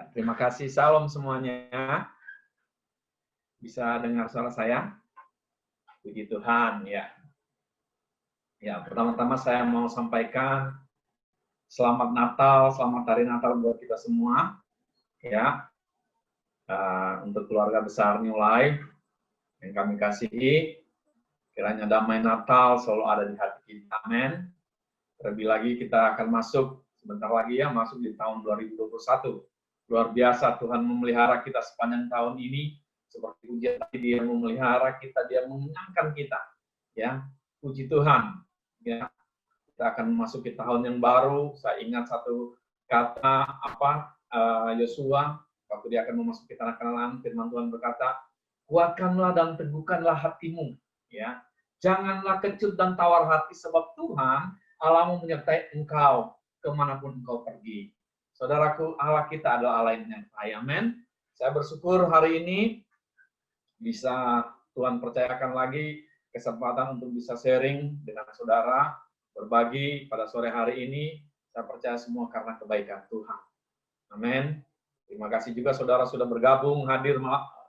Ya, terima kasih. Salam semuanya. Bisa dengar suara saya? Puji Tuhan, ya. Ya, pertama-tama saya mau sampaikan selamat Natal, selamat hari Natal buat kita semua. Ya, untuk keluarga besar New Life yang kami kasihi, kiranya damai Natal selalu ada di hati kita. Amin. Terlebih lagi kita akan masuk sebentar lagi ya, masuk di tahun 2021. Luar biasa Tuhan memelihara kita sepanjang tahun ini. Seperti ujian tadi, Dia memelihara kita, Dia mengenyangkan kita. Ya, puji Tuhan. Ya, kita akan memasuki tahun yang baru. Saya ingat satu kata Yosua waktu dia akan memasuki tanah Kanaan, firman Tuhan berkata, kuatkanlah dan teguhkanlah hatimu. Ya, janganlah kecut dan tawar hati, sebab Tuhan Allahmu menyertai engkau kemanapun engkau pergi. Saudaraku, Allah kita adalah Allah yang menyertai. Amin. Saya bersyukur hari ini bisa Tuhan percayakan lagi kesempatan untuk bisa sharing dengan saudara, berbagi pada sore hari ini. Saya percaya semua karena kebaikan Tuhan. Amin. Terima kasih juga saudara sudah bergabung, hadir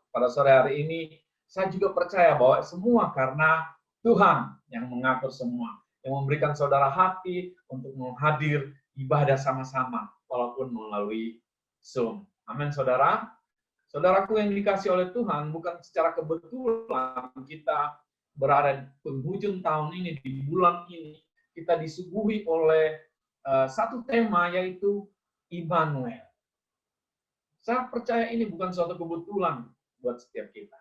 pada sore hari ini. Saya juga percaya bahwa semua karena Tuhan yang mengatur semua, yang memberikan saudara hati untuk menghadir ibadah sama-sama, walaupun melalui Zoom. Amin, saudara. Saudaraku yang dikasih oleh Tuhan, bukan secara kebetulan kita berada di penghujung tahun ini, di bulan ini, kita disuguhi oleh satu tema, yaitu Immanuel. Saya percaya ini bukan suatu kebetulan buat setiap kita,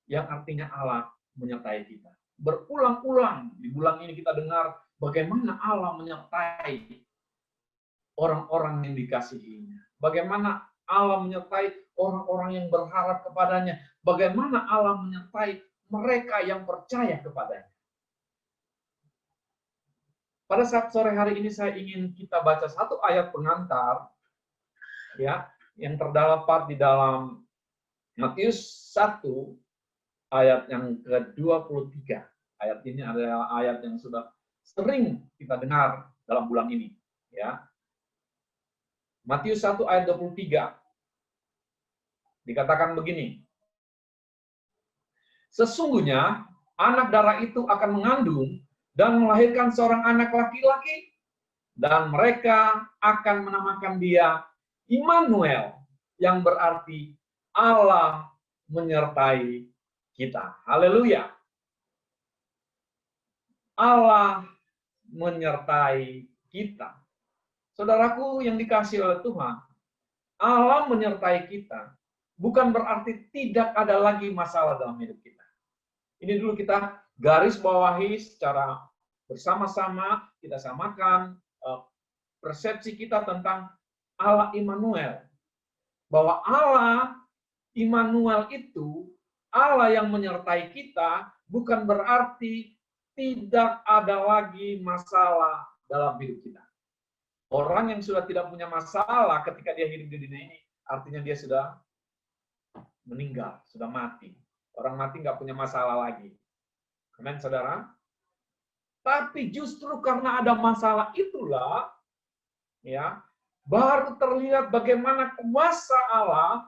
yang artinya Allah menyertai kita. Berulang-ulang di bulan ini kita dengar bagaimana Allah menyertai orang-orang yang dikasihinya. Bagaimana Allah menyertai orang-orang yang berharap kepadanya. Bagaimana Allah menyertai mereka yang percaya kepadanya. Pada saat sore hari ini saya ingin kita baca satu ayat pengantar, ya, yang terdapat di dalam Matius 1 ayat yang ke-23. Ayat ini adalah ayat yang sudah sering kita dengar dalam bulan ini, ya. Matius 1 ayat 23. Dikatakan begini. Sesungguhnya anak darah itu akan mengandung dan melahirkan seorang anak laki-laki, dan mereka akan menamakan dia Immanuel, yang berarti Allah menyertai kita. Haleluya. Allah menyertai kita. Saudaraku yang dikasihi oleh Tuhan, Allah menyertai kita bukan berarti tidak ada lagi masalah dalam hidup kita. Ini dulu kita garis bawahi secara bersama-sama, kita samakan persepsi kita tentang Allah Immanuel. Bahwa Allah Immanuel itu, Allah yang menyertai kita, bukan berarti tidak ada lagi masalah dalam hidup kita. Orang yang sudah tidak punya masalah ketika dia hidup di dunia ini, artinya dia sudah meninggal, sudah mati. Orang mati nggak punya masalah lagi. Amin, saudara? Tapi justru karena ada masalah itulah, ya, baru terlihat bagaimana kuasa Allah,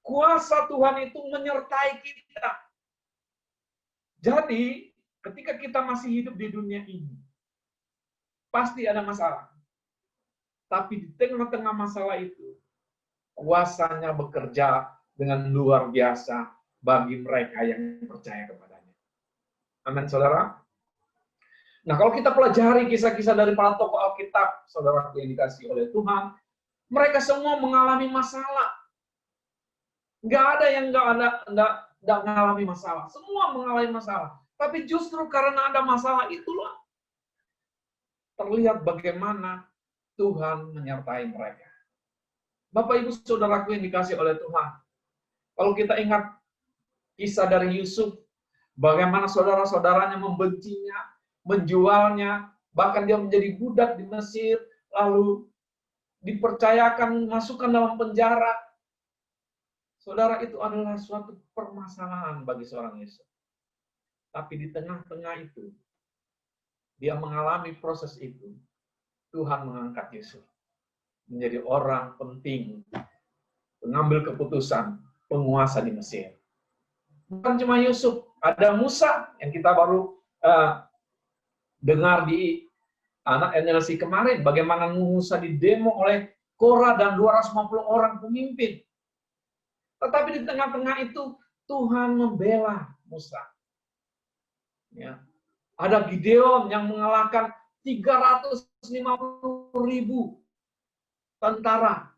kuasa Tuhan itu menyertai kita. Jadi, ketika kita masih hidup di dunia ini, pasti ada masalah. Tapi di tengah-tengah masalah itu, kuasanya bekerja dengan luar biasa bagi mereka yang percaya kepadanya. Amin, saudara. Nah, kalau kita pelajari kisah-kisah dari para tokoh Alkitab, saudara yang dikasihi oleh Tuhan, mereka semua mengalami masalah. Nggak ada yang nggak mengalami masalah. Semua mengalami masalah. Tapi justru karena ada masalah itulah terlihat bagaimana Tuhan menyertai mereka. Bapak, Ibu, saudaraku yang dikasihi oleh Tuhan, kalau kita ingat kisah dari Yusuf, bagaimana saudara-saudaranya membencinya, menjualnya, bahkan dia menjadi budak di Mesir, lalu dipercayakan masukkan dalam penjara. Saudara, itu adalah suatu permasalahan bagi seorang Yusuf. Tapi di tengah-tengah itu, dia mengalami proses itu. Tuhan mengangkat Yusuf menjadi orang penting pengambil keputusan, penguasa di Mesir. Bukan cuma Yusuf, ada Musa yang kita baru dengar di anak NLC kemarin, bagaimana Musa didemo oleh Korah dan 250 orang pemimpin. Tetapi di tengah-tengah itu Tuhan membela Musa. Ya. Ada Gideon yang mengalahkan 350.000 tentara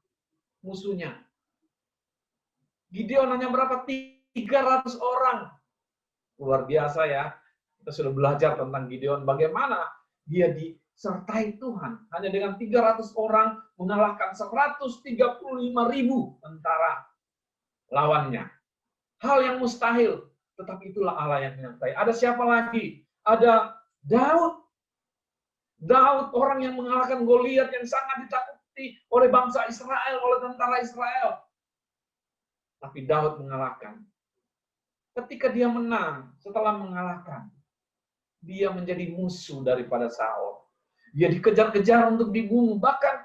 musuhnya. Gideon hanya berapa? 300 orang. Luar biasa ya. Kita sudah belajar tentang Gideon. Bagaimana dia disertai Tuhan. Hanya dengan 300 orang mengalahkan 135.000 tentara lawannya. Hal yang mustahil. Tetapi itulah Allah yang menyertai. Ada siapa lagi? Ada Daud. Daud, orang yang mengalahkan Goliat yang sangat ditakuti oleh bangsa Israel, oleh tentara Israel. Tapi Daud mengalahkan. Ketika dia menang, setelah mengalahkan, dia menjadi musuh daripada Saul. Dia dikejar-kejar untuk dibunuh. Bahkan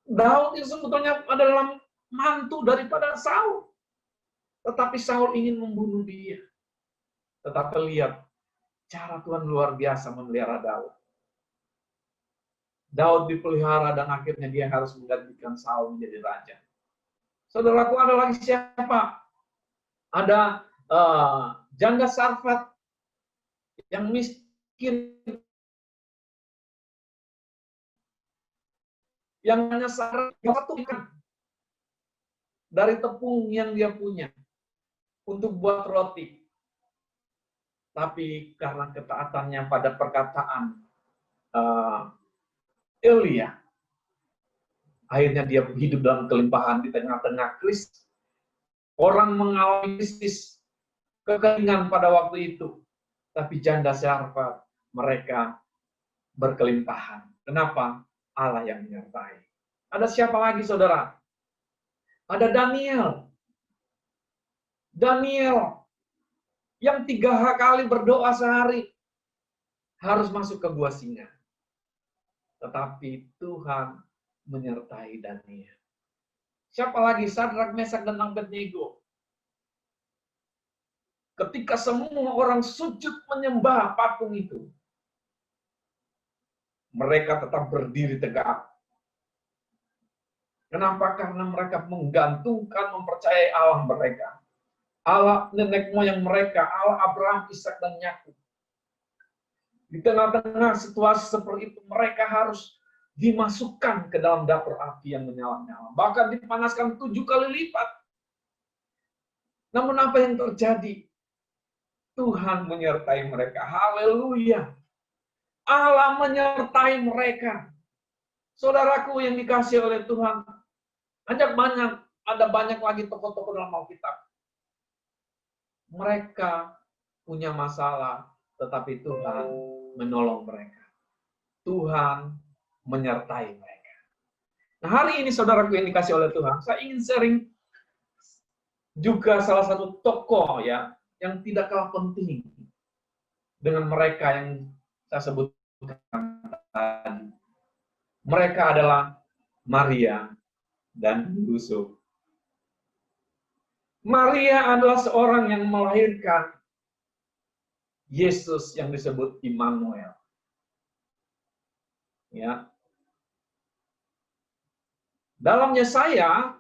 Daud itu sebetulnya adalah mantu daripada Saul. Tetapi Saul ingin membunuh dia. Tetapi lihat, cara Tuhan luar biasa memelihara Daud. Daud dipelihara dan akhirnya dia harus menggantikan Saul menjadi raja. Saudaraku, ada lagi siapa? Ada janda Sarfat yang miskin, yang hanya satu ikan dari tepung yang dia punya untuk buat roti. Tapi karena ketaatannya pada perkataan Elia, akhirnya dia hidup dalam kelimpahan di tengah-tengah krisis. Orang mengalami krisis kekeringan pada waktu itu. Tapi janda Sarfat, mereka berkelimpahan. Kenapa? Allah yang menyertai. Ada siapa lagi, saudara? Ada Daniel. Daniel yang 3 kali berdoa sehari harus masuk ke gua singa. Tetapi Tuhan menyertai Daniel. Siapa lagi? Sadrak, Mesak, dan Abednego. Ketika semua orang sujud menyembah patung itu, mereka tetap berdiri tegak. Kenapa? Karena mereka menggantungkan, mempercayai Allah mereka. Allah nenek moyang mereka, Allah Abraham, Ishak, dan Yakub. Di tengah-tengah situasi seperti itu, mereka harus dimasukkan ke dalam dapur api yang menyala-nyala. Bahkan dipanaskan 7 kali lipat. Namun apa yang terjadi? Tuhan menyertai mereka. Haleluya. Allah menyertai mereka. Saudaraku yang dikasihi oleh Tuhan, ada banyak lagi tokoh-tokoh dalam Alkitab. Mereka punya masalah, tetapi Tuhan menolong mereka. Tuhan menyertai mereka. Nah, hari ini saudaraku yang dikasihi oleh Tuhan, saya ingin sharing juga salah satu tokoh ya yang tidak kalah penting dengan mereka yang saya sebutkan tadi. Mereka adalah Maria dan Yusuf. Maria adalah seorang yang melahirkan Yesus yang disebut Immanuel. Ya. Dalam Yesaya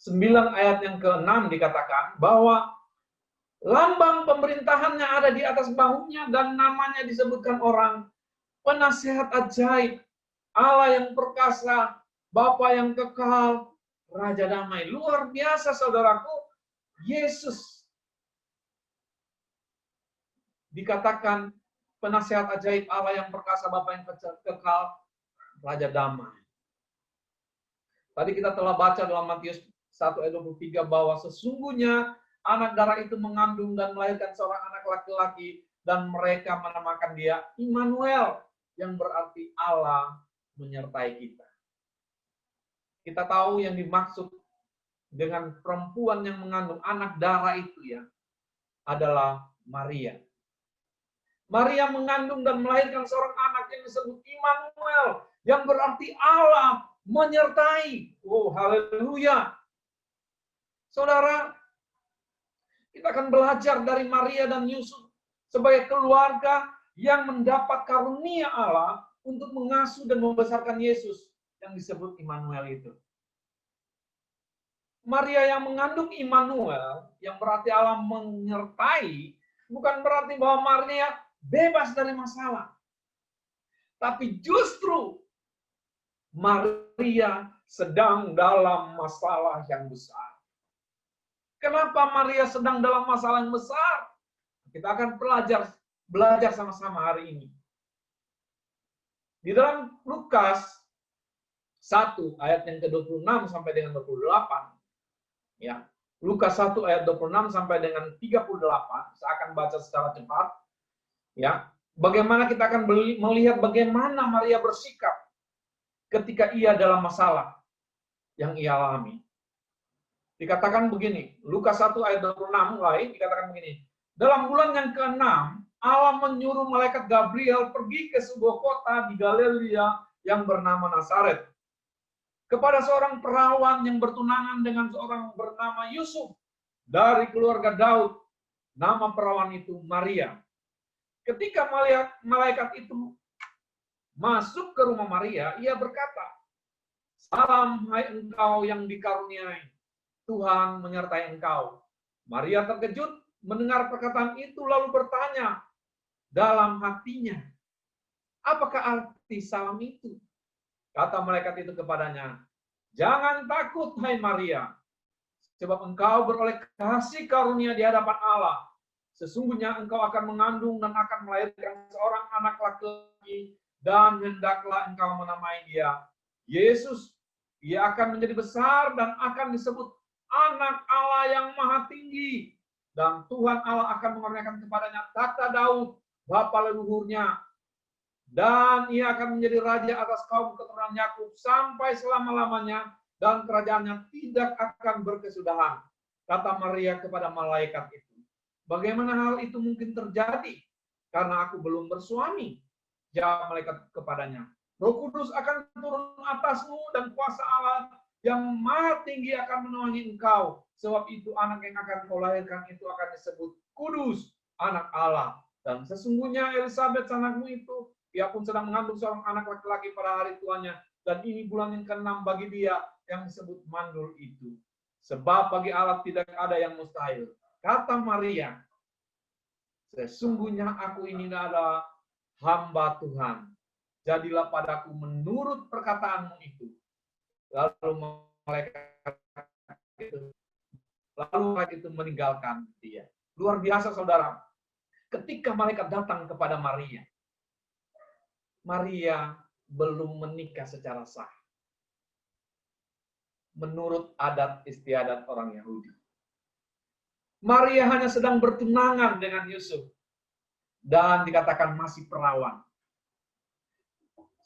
9 ayat yang ke-6 dikatakan bahwa lambang pemerintahannya ada di atas bahunya dan namanya disebutkan orang penasehat ajaib, Allah yang perkasa, Bapa yang kekal, Raja damai. Luar biasa saudaraku, Yesus dikatakan penasehat ajaib, Allah yang perkasa, Bapa yang kekal, Raja damai. Tadi kita telah baca dalam Matius 1 ayat 23 bahwa sesungguhnya anak darah itu mengandung dan melahirkan seorang anak laki-laki dan mereka menamakan dia Immanuel yang berarti Allah menyertai kita. Kita tahu yang dimaksud dengan perempuan yang mengandung anak darah itu ya adalah Maria. Maria mengandung dan melahirkan seorang anak yang disebut Immanuel yang berarti Allah menyertai. Oh, haleluya. Saudara, kita akan belajar dari Maria dan Yusuf sebagai keluarga yang mendapat karunia Allah untuk mengasuh dan membesarkan Yesus yang disebut Immanuel itu. Maria yang mengandung Immanuel, yang berarti Allah menyertai, bukan berarti bahwa Maria bebas dari masalah. Tapi justru Maria sedang dalam masalah yang besar. Kenapa Maria sedang dalam masalah yang besar? Kita akan belajar sama-sama hari ini. Di dalam Lukas 1 ayat yang ke-26 sampai dengan 28, ya. Lukas 1 ayat 26 sampai dengan 38, saya akan baca secara cepat. Ya. Bagaimana kita akan melihat bagaimana Maria bersikap ketika ia dalam masalah yang ia alami. Dikatakan begini, Lukas 1 ayat 26 mulai dikatakan begini. Dalam bulan yang ke-6, Allah menyuruh malaikat Gabriel pergi ke sebuah kota di Galilea yang bernama Nazaret. Kepada seorang perawan yang bertunangan dengan seorang bernama Yusuf dari keluarga Daud. Nama perawan itu Maria. Ketika malaikat itu masuk ke rumah Maria, ia berkata, "Salam hai engkau yang dikaruniai, Tuhan menyertai engkau." Maria terkejut mendengar perkataan itu lalu bertanya dalam hatinya, "Apakah arti salam itu?" Kata malaikat itu kepadanya, "Jangan takut, hai Maria, sebab engkau beroleh kasih karunia di hadapan Allah. Sesungguhnya engkau akan mengandung dan akan melahirkan seorang anak laki-laki, dan hendaklah engkau menamai dia Yesus. Ia akan menjadi besar dan akan disebut Anak Allah yang Maha Tinggi. Dan Tuhan Allah akan mengaruniakan kepadanya takhta Daud, bapa leluhurnya. Dan ia akan menjadi raja atas kaum keturunan Yakub sampai selama-lamanya, dan kerajaannya tidak akan berkesudahan." Kata Maria kepada malaikat itu, "Bagaimana hal itu mungkin terjadi? Karena aku belum bersuami." Jawab malaikat kepadanya, "Roh Kudus akan turun atasmu dan kuasa Allah yang Maha Tinggi akan menaungi engkau. Sebab itu anak yang akan kau lahirkan itu akan disebut Kudus, Anak Allah. Dan sesungguhnya Elisabet anakmu itu, ia pun sedang mengandung seorang anak laki-laki pada hari tuanya. Dan ini bulan yang ke-6 bagi dia yang disebut mandul itu. Sebab bagi Allah tidak ada yang mustahil." Kata Maria, "Sesungguhnya aku ini adalah hamba Tuhan. Jadilah padaku menurut perkataanmu itu." Lalu malaikat itu meninggalkan dia. Luar biasa, saudara. Ketika malaikat datang kepada Maria, Maria belum menikah secara sah. Menurut adat istiadat orang Yahudi. Maria hanya sedang bertunangan dengan Yusuf. Dan dikatakan masih perawan.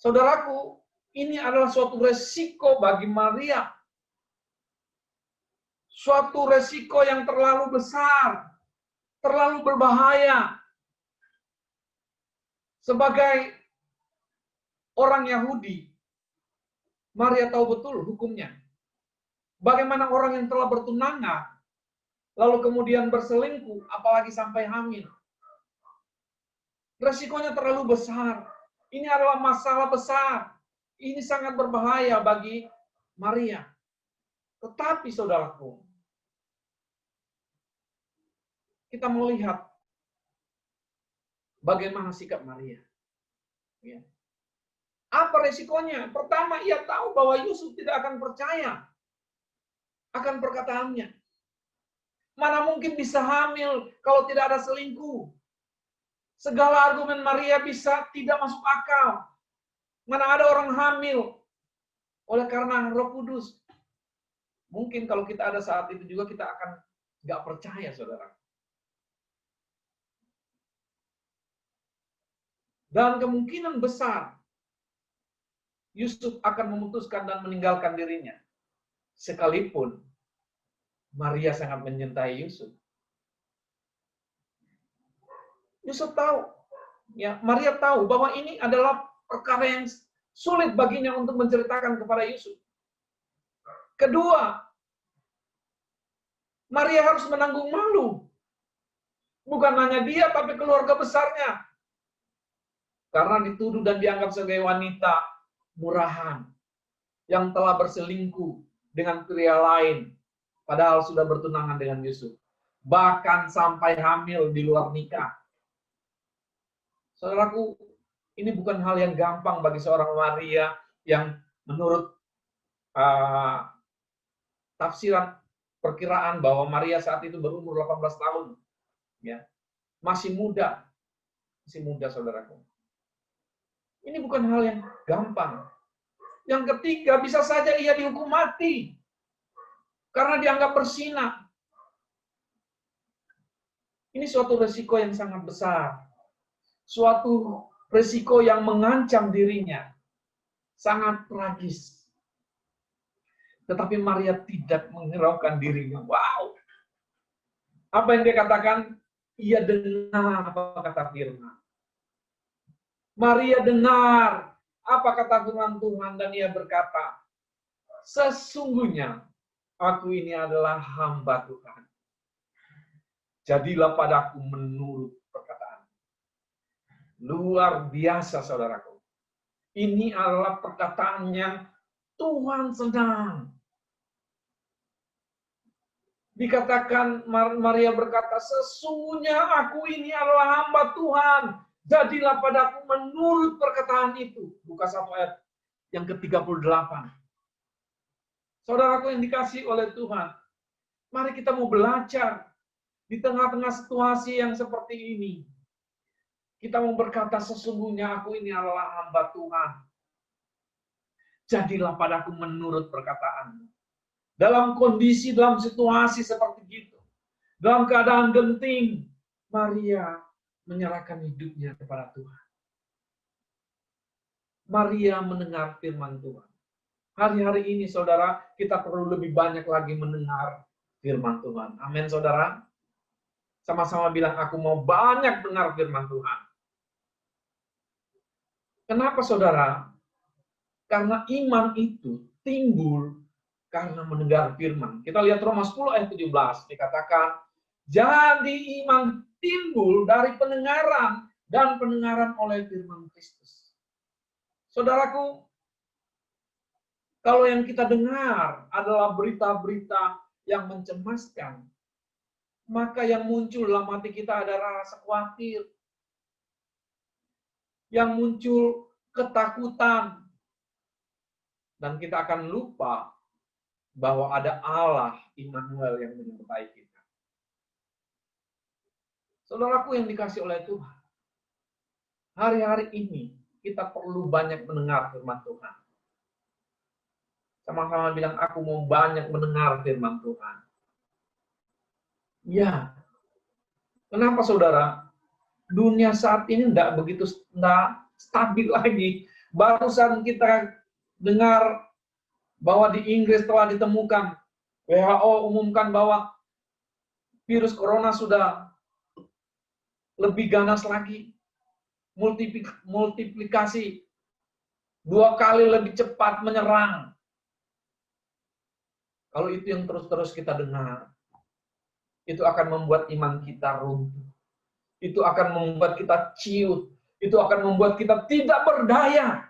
Saudaraku, ini adalah suatu resiko bagi Maria. Suatu resiko yang terlalu besar, terlalu berbahaya. Sebagai orang Yahudi, Maria tahu betul hukumnya. Bagaimana orang yang telah bertunangan, lalu kemudian berselingkuh, apalagi sampai hamil. Resikonya terlalu besar. Ini adalah masalah besar. Ini sangat berbahaya bagi Maria. Tetapi saudaraku, kita melihat bagaimana sikap Maria. Ya. Apa resikonya? Pertama, ia tahu bahwa Yusuf tidak akan percaya akan perkataannya. Mana mungkin bisa hamil kalau tidak ada selingkuh? Segala argumen Maria bisa tidak masuk akal. Mana ada orang hamil oleh karena Roh Kudus. Mungkin kalau kita ada saat itu juga kita akan nggak percaya, saudara. Dan kemungkinan besar Yusuf akan memutuskan dan meninggalkan dirinya. Sekalipun Maria sangat mencintai Yusuf. Yusuf tahu, ya, Maria tahu bahwa ini adalah perkara yang Sulit baginya untuk menceritakan kepada Yusuf. Kedua, Maria harus menanggung malu. Bukan hanya dia, tapi keluarga besarnya. Karena dituduh dan dianggap sebagai wanita murahan yang telah berselingkuh dengan pria lain, padahal sudah bertunangan dengan Yusuf. Bahkan sampai hamil di luar nikah. Saudaraku, ini bukan hal yang gampang bagi seorang Maria yang menurut tafsiran perkiraan bahwa Maria saat itu berumur 18 tahun. Ya, masih muda, saudaraku. Ini bukan hal yang gampang. Yang ketiga, bisa saja ia dihukum mati karena dianggap berzina. Ini suatu resiko yang sangat besar, suatu resiko yang mengancam dirinya, sangat tragis. Tetapi Maria tidak menghiraukan dirinya. Wow! Apa yang dia katakan? Ia dengar apa kata firman. Maria dengar apa kata firman Tuhan dan ia berkata, sesungguhnya aku ini adalah hamba Tuhan. Jadilah padaku menurut perkataan. Luar biasa, saudaraku. Ini adalah perkataan yang Tuhan senang. Dikatakan Maria berkata, sesungguhnya aku ini adalah hamba Tuhan. Jadilah padaku menurut perkataan itu. Lukas 1 ayat yang ke-38. Saudaraku yang dikasih oleh Tuhan, mari kita mau belajar di tengah-tengah situasi yang seperti ini. Kita mau berkata, sesungguhnya aku ini adalah hamba Tuhan. Jadilah padaku menurut perkataan. Dalam kondisi, dalam situasi seperti itu, dalam keadaan genting, Maria menyerahkan hidupnya kepada Tuhan. Maria mendengar firman Tuhan. Hari-hari ini, saudara, kita perlu lebih banyak lagi mendengar firman Tuhan. Amin, saudara. Sama-sama bilang, aku mau banyak dengar firman Tuhan. Kenapa, saudara? Karena iman itu timbul karena mendengar firman. Kita lihat Roma 10 ayat 17, dikatakan, jadi iman timbul dari pendengaran dan pendengaran oleh firman Kristus. Saudaraku, kalau yang kita dengar adalah berita-berita yang mencemaskan, maka yang muncul dalam hati kita adalah rasa khawatir. Yang muncul ketakutan. Dan kita akan lupa bahwa ada Allah Immanuel yang menyertai kita. Saudaraku yang dikasih oleh Tuhan, hari-hari ini kita perlu banyak mendengar firman Tuhan. Sama-sama bilang, aku mau banyak mendengar firman Tuhan. Ya, kenapa saudara? Dunia saat ini tidak begitu stabil lagi. Barusan kita dengar bahwa di Inggris telah ditemukan, WHO umumkan bahwa virus corona sudah lebih ganas lagi, multiplikasi 2 kali lebih cepat menyerang. Kalau itu yang terus-terus kita dengar, itu akan membuat iman kita runtuh. Itu akan membuat kita ciut. Itu akan membuat kita tidak berdaya.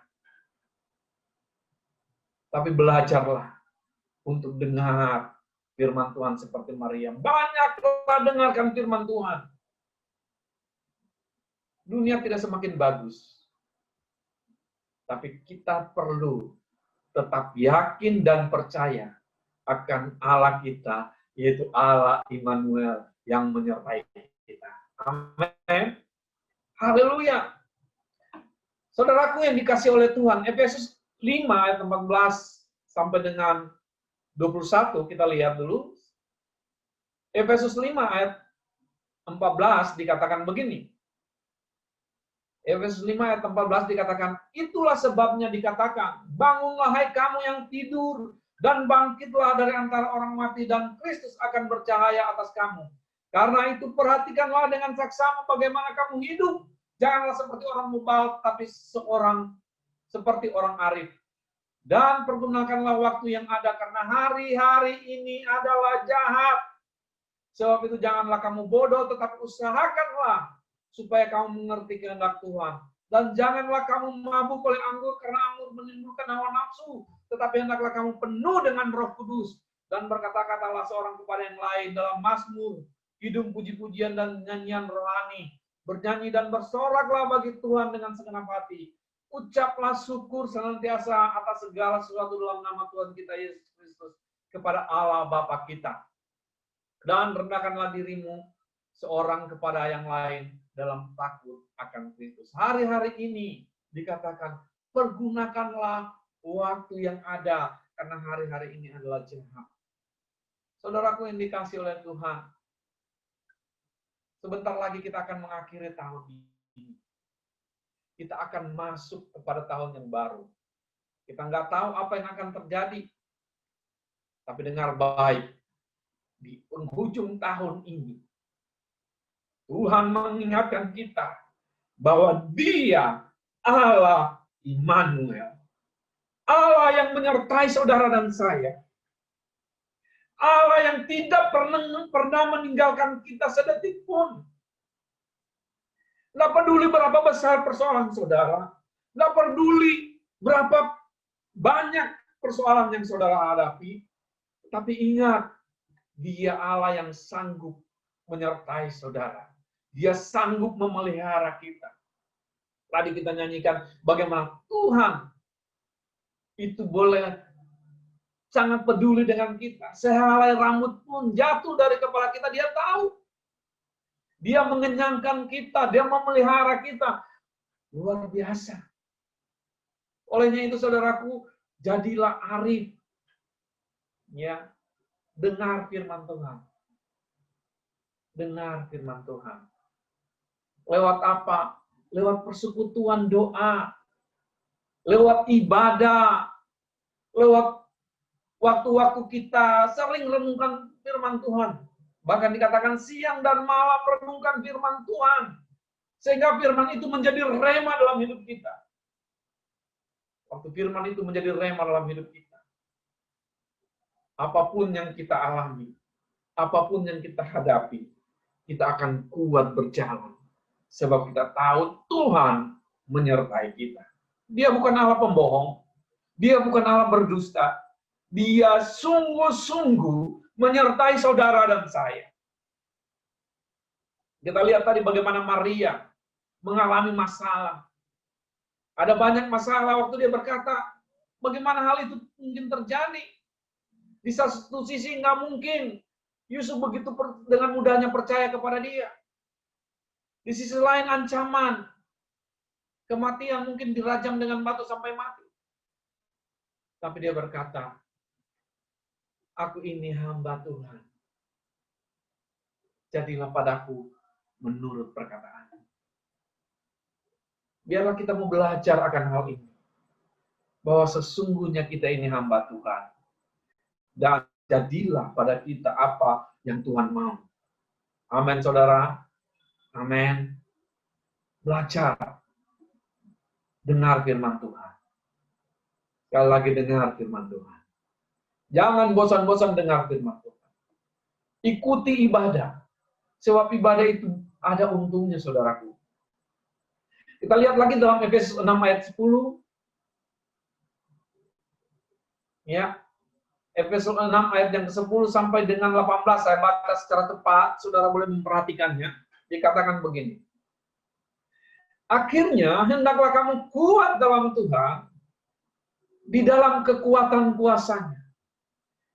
Tapi belajarlah untuk dengar firman Tuhan seperti Maria. Banyaklah dengarkan firman Tuhan. Dunia tidak semakin bagus. Tapi kita perlu tetap yakin dan percaya akan Allah kita, yaitu Allah Immanuel yang menyertai kita. Amin. Haleluya. Saudaraku yang dikasih oleh Tuhan, Efesus 5 ayat 14 sampai dengan 21, kita lihat dulu. Efesus 5 ayat 14 dikatakan begini. Efesus 5 ayat 14 dikatakan, itulah sebabnya dikatakan, bangunlah hai kamu yang tidur, dan bangkitlah dari antara orang mati, dan Kristus akan bercahaya atas kamu. Karena itu perhatikanlah dengan saksama bagaimana kamu hidup. Janganlah seperti orang mubal, tapi seperti orang arif. Dan pergunakanlah waktu yang ada, karena hari-hari ini adalah jahat. Sebab itu janganlah kamu bodoh, tetapi usahakanlah supaya kamu mengerti kehendak Tuhan. Dan janganlah kamu mabuk oleh anggur, karena anggur menimbulkan hawa nafsu. Tetapi hendaklah kamu penuh dengan Roh Kudus. Dan berkata-katalah seorang kepada yang lain dalam mazmur, kidung, puji-pujian, dan nyanyian rohani. Bernyanyi dan bersoraklah bagi Tuhan dengan segenap hati. Ucaplah syukur senantiasa atas segala sesuatu dalam nama Tuhan kita Yesus Kristus kepada Allah Bapa kita. Dan rendahkanlah dirimu seorang kepada yang lain dalam takut akan Kristus. Hari-hari ini dikatakan, pergunakanlah waktu yang ada, karena hari-hari ini adalah jahat. Saudaraku yang dikasihi oleh Tuhan, sebentar lagi kita akan mengakhiri tahun ini. Kita akan masuk kepada tahun yang baru. Kita nggak tahu apa yang akan terjadi. Tapi dengar baik, di penghujung tahun ini, Tuhan mengingatkan kita bahwa Dia Allah Immanuel. Allah yang menyertai saudara dan saya. Allah yang tidak pernah meninggalkan kita sedetik pun. Nggak peduli berapa besar persoalan saudara. Nggak peduli berapa banyak persoalan yang saudara hadapi. Tapi ingat, Dia Allah yang sanggup menyertai saudara. Dia sanggup memelihara kita. Tadi kita nyanyikan bagaimana Tuhan itu boleh sangat peduli dengan kita. Sehelai rambut pun jatuh dari kepala kita, Dia tahu. Dia mengenyangkan kita, Dia memelihara kita. Luar biasa. Olehnya itu saudaraku, jadilah arif. Ya, dengar firman Tuhan. Dengar firman Tuhan. Lewat apa? Lewat persekutuan doa. Lewat ibadah. Lewat waktu-waktu kita sering renungkan firman Tuhan. Bahkan dikatakan siang dan malam renungkan firman Tuhan. Sehingga firman itu menjadi rema dalam hidup kita. Waktu firman itu menjadi rema dalam hidup kita. Apapun yang kita alami, apapun yang kita hadapi, kita akan kuat berjalan. Sebab kita tahu Tuhan menyertai kita. Dia bukan Allah pembohong. Dia bukan Allah berdusta. Dia sungguh-sungguh menyertai saudara dan saya. Kita lihat tadi bagaimana Maria mengalami masalah. Ada banyak masalah waktu dia berkata, bagaimana hal itu mungkin terjadi? Di satu sisi nggak mungkin Yusuf begitu dengan mudahnya percaya kepada dia. Di sisi lain ancaman, kematian, mungkin dirajam dengan batu sampai mati. Tapi dia berkata, aku ini hamba Tuhan. Jadilah padaku menurut perkataanmu. Biarlah kita mau belajar akan hal ini. Bahwa sesungguhnya kita ini hamba Tuhan. Dan jadilah pada kita apa yang Tuhan mau. Amin, saudara. Amin. Belajar. Dengar firman Tuhan. Sekali lagi dengar firman Tuhan. Jangan bosan-bosan dengar firman Tuhan. Ikuti ibadah. Sebab ibadah itu ada untungnya, saudaraku. Kita lihat lagi dalam Efesus 6 ayat 10. Ya. Efesus 6 ayat yang ke-10 sampai dengan 18. Saya baca secara tepat, saudara boleh memperhatikannya. Dikatakan begini. Akhirnya, hendaklah kamu kuat dalam Tuhan, di dalam kekuatan kuasa-Nya.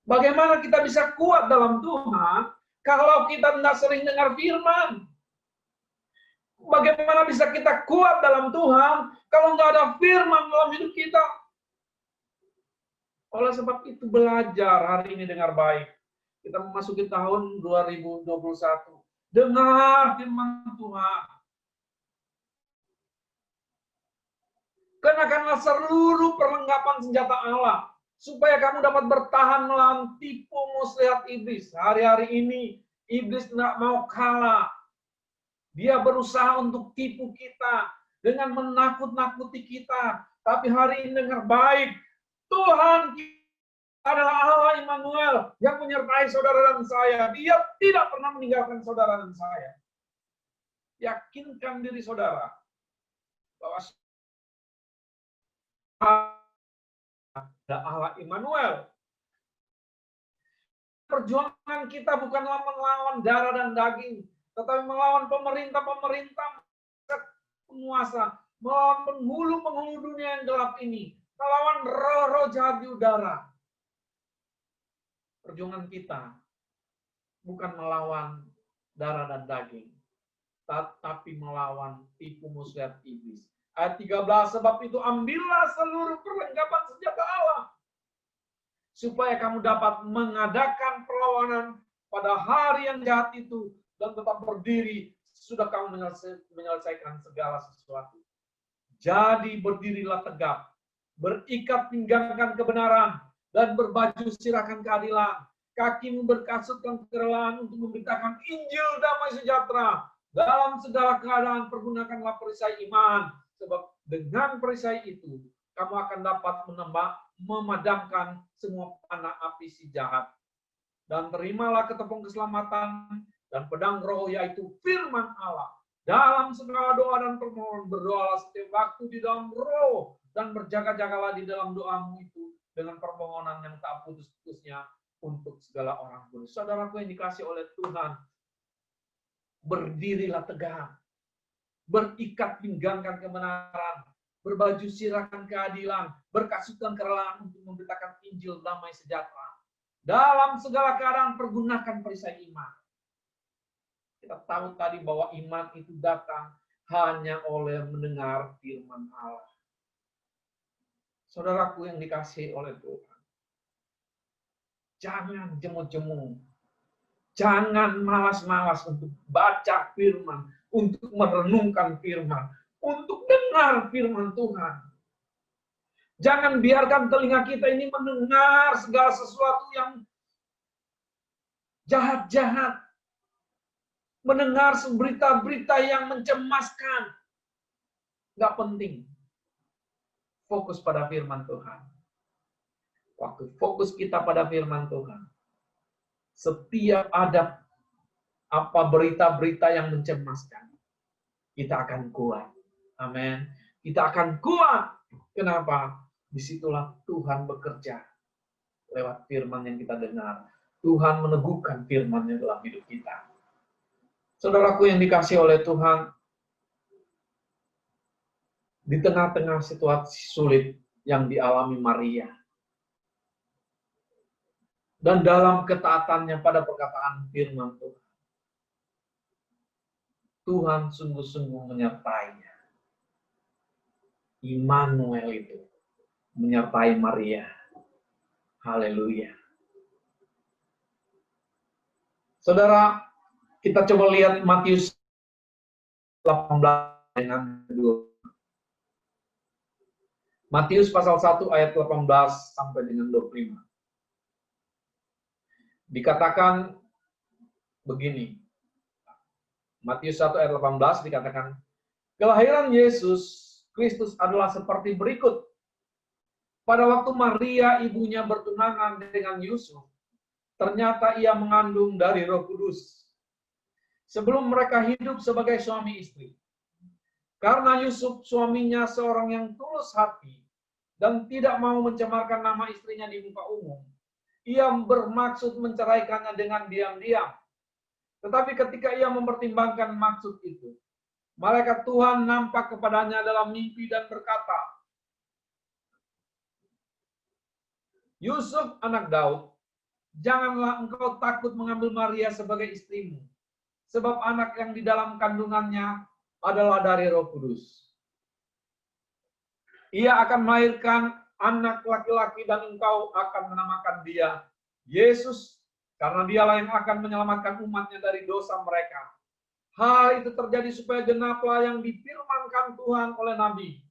Bagaimana kita bisa kuat dalam Tuhan kalau kita tidak sering dengar firman? Bagaimana bisa kita kuat dalam Tuhan kalau nggak ada firman dalam hidup kita? Oleh sebab itu belajar hari ini dengar baik. Kita memasuki tahun 2021. Dengar firman Tuhan. Kenakanlah seluruh perlengkapan senjata Allah supaya kamu dapat bertahan melawan tipu muslihat iblis. Hari-hari ini iblis tidak mau kalah. Dia berusaha untuk tipu kita dengan menakut-nakuti kita, Tapi hari ini dengar baik. Tuhan adalah Allah Immanuel yang menyertai saudara dan saya. Dia tidak pernah meninggalkan saudara dan saya. Yakinkan diri saudara bahwa ada Allah Immanuel. Perjuangan kita bukanlah melawan darah dan daging, tetapi melawan pemerintah-pemerintah, penguasa, melawan penghulu-penghulu dunia yang gelap ini, melawan roh-roh jahat di udara. Perjuangan kita bukan melawan darah dan daging, tetapi melawan tipu muslihat iblis. Ayat 13, sebab itu ambillah seluruh perlengkapan senjata Allah, supaya kamu dapat mengadakan perlawanan pada hari yang jahat itu, dan tetap berdiri sudah kamu menyelesaikan segala sesuatu. Jadi berdirilah tegap, berikat pinggangkan kebenaran, dan berbaju sirahkan keadilan. Kakimu berkasutkan kerelaan untuk memberitakan Injil damai sejahtera. Dalam segala keadaan pergunakanlah perisai iman, sebab dengan perisai itu kamu akan dapat memadamkan semua panah api si jahat. Dan terimalah ketepung keselamatan dan pedang roh, yaitu firman Allah. Dalam segala doa dan permohonan berdoalah setiap waktu di dalam roh, dan berjaga-jagalah di dalam doamu itu dengan permohonan yang tak putus-putusnya untuk segala orang kudus. Saudaraku yang dikasih oleh Tuhan, berdirilah tegak, berikat pinggangkan kebenaran, berbaju sirahkan keadilan, berkasutkan kerelaan untuk memberitakan Injil damai sejahtera. Dalam segala keadaan pergunakan perisai iman. Kita tahu tadi bahwa iman itu datang hanya oleh mendengar firman Allah. Saudaraku yang dikasihi oleh Tuhan, jangan jemu-jemu, jangan malas-malas untuk baca firman, untuk merenungkan firman, untuk dengar firman Tuhan. Jangan biarkan telinga kita ini mendengar segala sesuatu yang jahat-jahat, mendengar berita-berita yang mencemaskan. Nggak penting. Fokus pada firman Tuhan. Waktu fokus kita pada firman Tuhan, setiap ada apa berita-berita yang mencemaskan, kita akan kuat. Amin. Kita akan kuat. Kenapa? Disitulah Tuhan bekerja lewat firman yang kita dengar. Tuhan meneguhkan firman-Nya dalam hidup kita. Saudaraku yang dikasihi oleh Tuhan, di tengah-tengah situasi sulit yang dialami Maria, dan dalam ketaatannya pada perkataan firman Tuhan, Tuhan sungguh-sungguh menyertainya. Immanuel itu menyertai Maria. Haleluya. Saudara, kita coba lihat Matius 18 dengan 2. Matius pasal 1 ayat 18 sampai dengan 25. Dikatakan begini. Matius 1 ayat 18 dikatakan, kelahiran Yesus Kristus adalah seperti berikut. Pada waktu Maria ibunya bertunangan dengan Yusuf, ternyata ia mengandung dari Roh Kudus. Sebelum mereka hidup sebagai suami istri. Karena Yusuf suaminya seorang yang tulus hati dan tidak mau mencemarkan nama istrinya di muka umum, ia bermaksud menceraikannya dengan diam-diam. Tetapi ketika ia mempertimbangkan maksud itu, malaikat Tuhan nampak kepadanya dalam mimpi dan berkata, Yusuf anak Daud, janganlah engkau takut mengambil Maria sebagai istrimu, sebab anak yang di dalam kandungannya adalah dari Roh Kudus. Ia akan melahirkan anak laki-laki dan engkau akan menamakan dia Yesus, karena dialah yang akan menyelamatkan umatnya dari dosa mereka. Hal itu terjadi supaya genaplah yang difirmankan Tuhan oleh Nabi.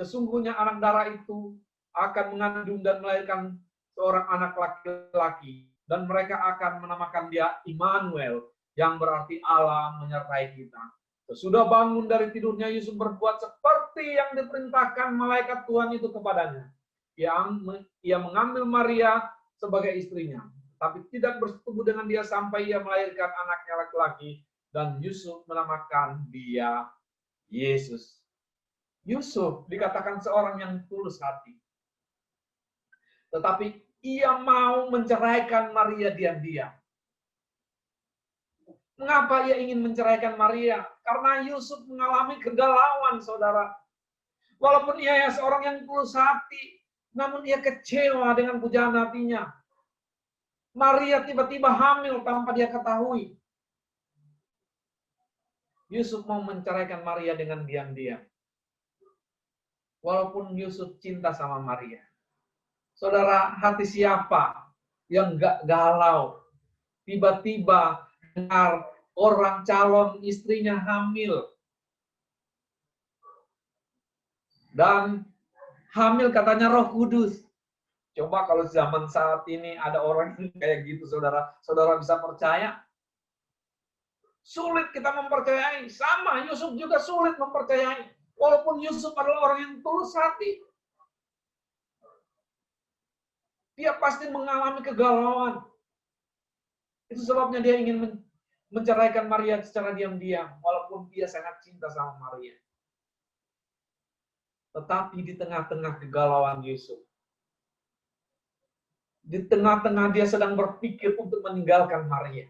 Sesungguhnya anak darah itu akan mengandung dan melahirkan seorang anak laki-laki, dan mereka akan menamakan dia Immanuel, yang berarti Allah menyertai kita. Sesudah bangun dari tidurnya, Yusuf berbuat seperti yang diperintahkan malaikat Tuhan itu kepadanya. Ia mengambil Maria sebagai istrinya, tapi tidak bersetubuh dengan dia sampai ia melahirkan anaknya laki-laki, dan Yusuf menamakan dia Yesus. Yusuf dikatakan seorang yang tulus hati. Tetapi ia mau menceraikan Maria diam-diam. Mengapa ia ingin menceraikan Maria? Karena Yusuf mengalami kegalauan, saudara. Walaupun ia seorang yang tulus hati, namun ia kecewa dengan pujaan hatinya. Maria tiba-tiba hamil tanpa dia ketahui. Yusuf mau menceraikan Maria dengan diam-diam. Walaupun Yusuf cinta sama Maria. Saudara, hati siapa yang gak galau? Tiba-tiba dengar orang calon istrinya hamil. Dan hamil katanya Roh Kudus. Coba kalau zaman saat ini ada orang yang kayak gitu, saudara. Saudara bisa percaya? Sulit kita mempercayai. Sama, Yusuf juga sulit mempercayai. Walaupun Yusuf adalah orang yang tulus hati. Dia pasti mengalami kegalauan. Itu sebabnya dia ingin menceraikan Maria secara diam-diam. Walaupun dia sangat cinta sama Maria. Tetapi di tengah-tengah kegalauan Yusuf, di tengah-tengah dia sedang berpikir untuk meninggalkan Maria,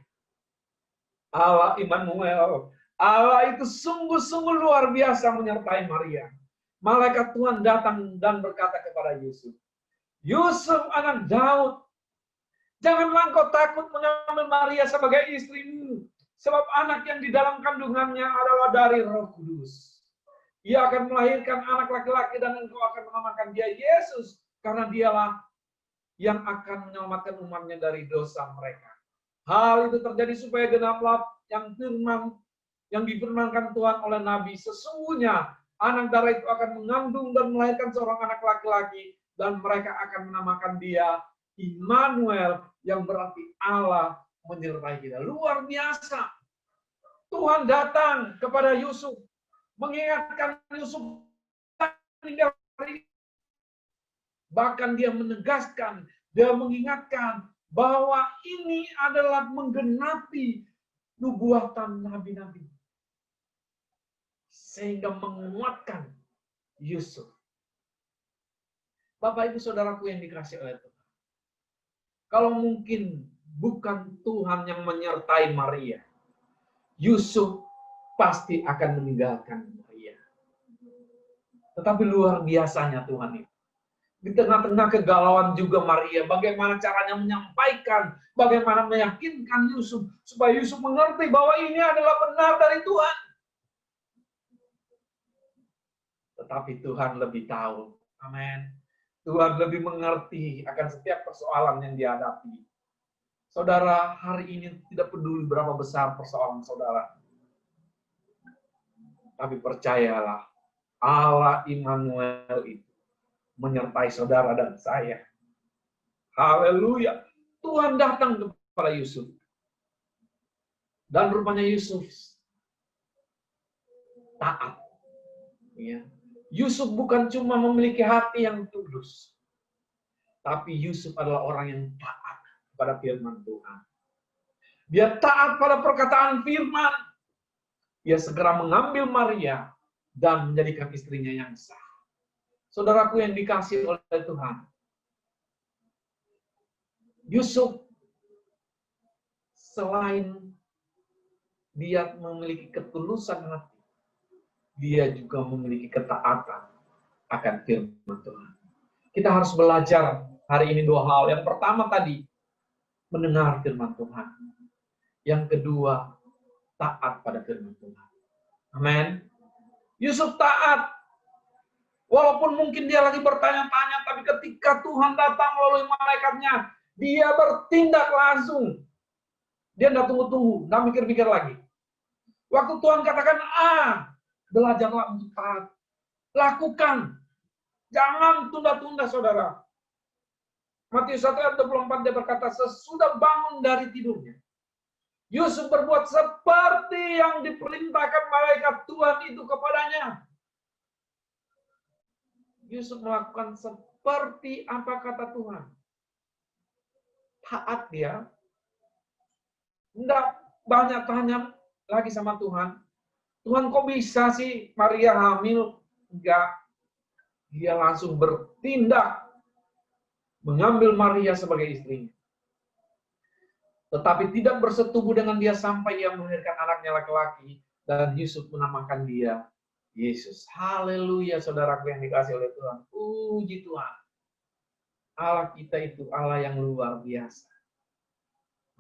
Allah Immanuel, Allah itu sungguh-sungguh luar biasa menyertai Maria. Malaikat Tuhan datang dan berkata kepada Yusuf, Yusuf anak Daud, janganlah engkau takut mengambil Maria sebagai istrimu, sebab anak yang di dalam kandungannya adalah dari Roh Kudus. Ia akan melahirkan anak laki-laki dan engkau akan menamakan dia Yesus, karena dialah yang akan menyelamatkan umatnya dari dosa mereka. Hal itu terjadi supaya genaplah yang difirmankan Tuhan oleh Nabi. Sesungguhnya anak darah itu akan mengandung dan melahirkan seorang anak laki-laki, dan mereka akan menamakan dia Immanuel, yang berarti Allah menyertai kita. Luar biasa. Tuhan datang kepada Yusuf, mengingatkan Yusuf. Bahkan dia menegaskan, dia mengingatkan bahwa ini adalah menggenapi nubuatan nabi-nabi. Sehingga menguatkan Yusuf. Bapak Ibu Saudaraku yang dikasihi oleh Tuhan. Kalau mungkin bukan Tuhan yang menyertai Maria, Yusuf pasti akan meninggalkan Maria. Tetapi luar biasanya Tuhan itu. Di tengah-tengah kegalauan juga Maria, bagaimana caranya menyampaikan, bagaimana meyakinkan Yusuf, supaya Yusuf mengerti bahwa ini adalah benar dari Tuhan. Tetapi Tuhan lebih tahu. Amin. Tuhan lebih mengerti akan setiap persoalan yang dihadapi. Saudara, hari ini tidak peduli berapa besar persoalan saudara. Tapi percayalah, Allah Immanuel itu menyertai saudara dan saya. Haleluya. Tuhan datang kepada Yusuf. Dan rupanya Yusuf taat. Ya. Yusuf bukan cuma memiliki hati yang tulus. Tapi Yusuf adalah orang yang taat pada firman Tuhan. Dia taat pada perkataan firman. Dia segera mengambil Maria dan menjadikan istrinya yang sah. Saudaraku yang dikasihi oleh Tuhan, Yusuf selain dia memiliki ketulusan hati, dia juga memiliki ketaatan akan firman Tuhan. Kita harus belajar hari ini dua hal. Yang pertama tadi, mendengar firman Tuhan. Yang kedua, taat pada firman Tuhan. Amin. Yusuf taat. Walaupun mungkin dia lagi bertanya-tanya, tapi ketika Tuhan datang melalui malaikatnya, dia bertindak langsung. Dia nggak tunggu-tunggu, nggak mikir-mikir lagi. Waktu Tuhan katakan belajarlah untuk taat. Lakukan. Jangan tunda-tunda, saudara. Matius 1 ayat 24 dia berkata, sesudah bangun dari tidurnya, Yusuf berbuat seperti yang diperintahkan malaikat Tuhan itu kepadanya. Yusuf melakukan seperti apa kata Tuhan. Taat dia. Tidak banyak tanya lagi sama Tuhan. Tuhan, kok bisa sih Maria hamil? Enggak. Dia langsung bertindak mengambil Maria sebagai istrinya. Tetapi tidak bersetubuh dengan dia sampai ia melahirkan anaknya laki-laki. Dan Yusuf menamakan dia Yesus. Haleluya, saudaraku yang dikasih oleh Tuhan. Puji Tuhan. Allah kita itu Allah yang luar biasa.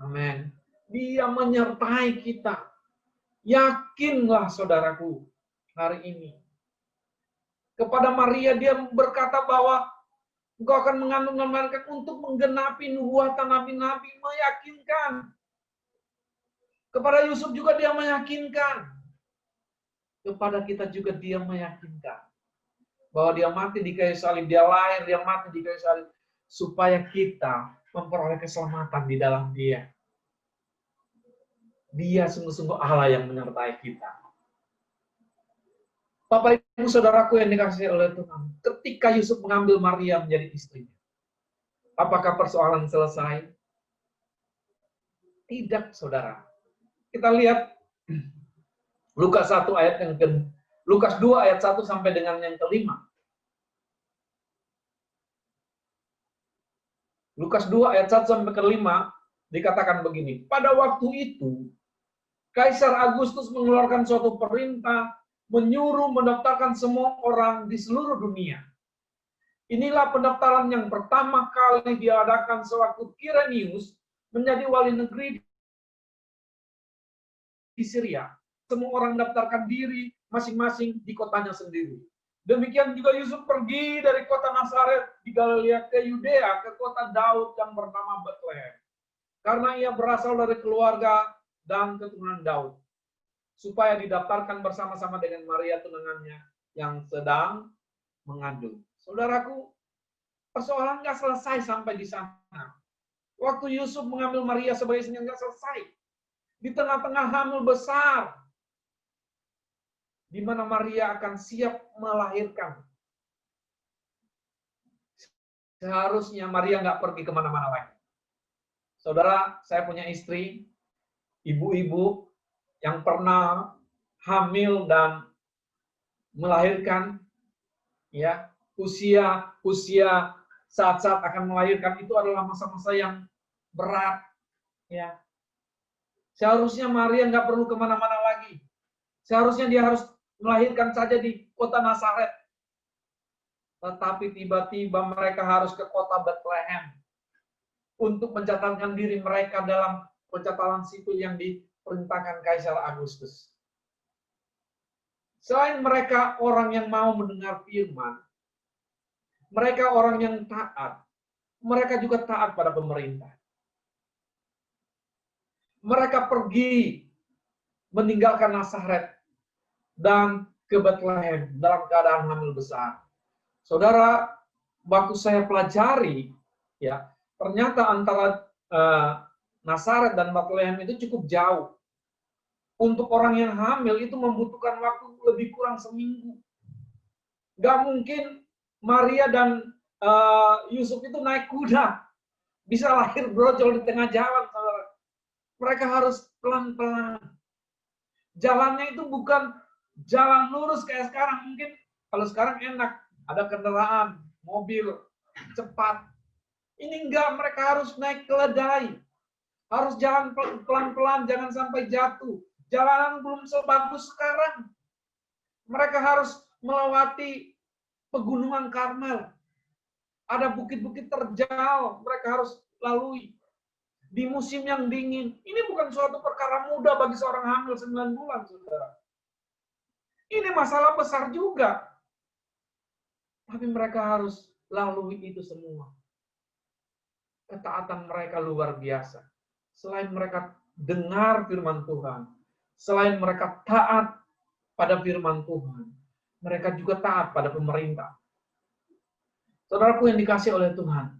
Amin. Dia menyertai kita. Yakinlah saudaraku hari ini. Kepada Maria dia berkata bahwa engkau akan mengandung dan melahirkan untuk menggenapi nubuatan nabi-nabi, meyakinkan. Kepada Yusuf juga dia meyakinkan. Kepada kita juga dia meyakinkan. Bahwa dia mati di kayu salib, dia lahir, dia mati di kayu salib. Supaya kita memperoleh keselamatan di dalam dia. Dia sungguh-sungguh Allah yang menyertai kita. Bapak Ibu saudaraku yang dikasihi oleh Tuhan, ketika Yusuf mengambil Maria menjadi istrinya, apakah persoalan selesai? Tidak, saudara. Kita lihat Lukas 1 ayat yang ke Lukas 2 ayat 1 sampai dengan yang kelima. Lukas 2 ayat 1 sampai kelima dikatakan begini, pada waktu itu Kaisar Agustus mengeluarkan suatu perintah menyuruh mendaftarkan semua orang di seluruh dunia. Inilah pendaftaran yang pertama kali diadakan sewaktu Kirenius menjadi wali negeri di Syria. Semua orang mendaftarkan diri masing-masing di kotanya sendiri. Demikian juga Yusuf pergi dari kota Nazaret di Galilea ke Yudea, ke kota Daud yang bernama Betlehem. Karena ia berasal dari keluarga dan keturunan Daud. Supaya didaftarkan bersama-sama dengan Maria tunangannya yang sedang mengandung. Saudaraku, persoalan nggak selesai sampai di sana. Waktu Yusuf mengambil Maria sebagai istrinya nggak selesai. Di tengah-tengah hamil besar, di mana Maria akan siap melahirkan. Seharusnya Maria nggak pergi kemana-mana lagi. Saudara, saya punya istri, ibu-ibu yang pernah hamil dan melahirkan, ya, usia saat-saat akan melahirkan itu adalah masa-masa yang berat, ya. Seharusnya Maria nggak perlu kemana-mana lagi. Seharusnya dia harus melahirkan saja di kota Nazaret. Tetapi tiba-tiba mereka harus ke kota Betlehem untuk mencatatkan diri mereka dalam pencatatan sipil yang diperintahkan Kaisar Agustus. Selain mereka orang yang mau mendengar firman, mereka orang yang taat, mereka juga taat pada pemerintah. Mereka pergi meninggalkan Nazaret dan ke Betlehem dalam keadaan hamil besar. Saudara, waktu saya pelajari, ya, ternyata antara Nazaret dan Betlehem itu cukup jauh. Untuk orang yang hamil itu membutuhkan waktu lebih kurang seminggu. Gak mungkin Maria dan Yusuf itu naik kuda. Bisa lahir brojol di tengah jalan, saudara. Mereka harus pelan-pelan. Jalannya itu bukan jalan lurus kayak sekarang. Mungkin kalau sekarang enak, ada kendaraan, mobil, cepat. Ini enggak, mereka harus naik keledai. Harus jalan pelan-pelan, jangan sampai jatuh. Jalanan belum sebagus sekarang. Mereka harus melewati pegunungan Karmel. Ada bukit-bukit terjal, mereka harus lalui. Di musim yang dingin. Ini bukan suatu perkara mudah bagi seorang hamil 9 bulan, saudara. Ini masalah besar juga. Tapi mereka harus lalui itu semua. Ketaatan mereka luar biasa. Selain mereka dengar firman Tuhan, selain mereka taat pada firman Tuhan, mereka juga taat pada pemerintah. Saudaraku yang dikasih oleh Tuhan,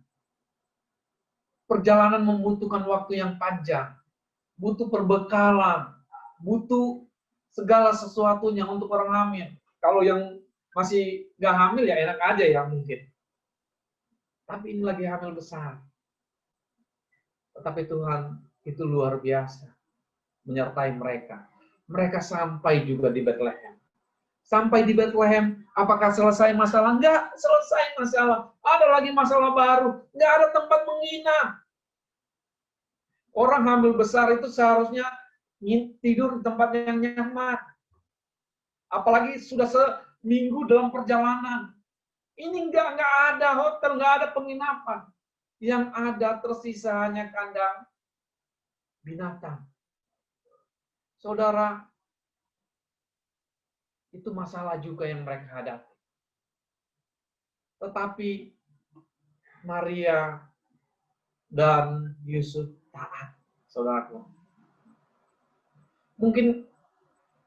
perjalanan membutuhkan waktu yang panjang. butuh perbekalan, butuh segala sesuatunya untuk orang hamil. Kalau yang masih nggak hamil ya enak aja ya mungkin. Tapi ini lagi hamil besar. Tetapi Tuhan itu luar biasa menyertai mereka. Mereka sampai juga di Bethlehem. Sampai di Bethlehem, apakah selesai masalah? Enggak selesai masalah. Ada lagi masalah baru. Enggak ada tempat menginap. Orang hamil besar itu seharusnya tidur di tempat yang nyaman. Apalagi sudah seminggu dalam perjalanan. Ini enggak ada hotel, enggak ada penginapan. Yang ada tersisa hanya kandang binatang. Saudara, itu masalah juga yang mereka hadapi. Tetapi Maria dan Yusuf taat, saudaraku. Mungkin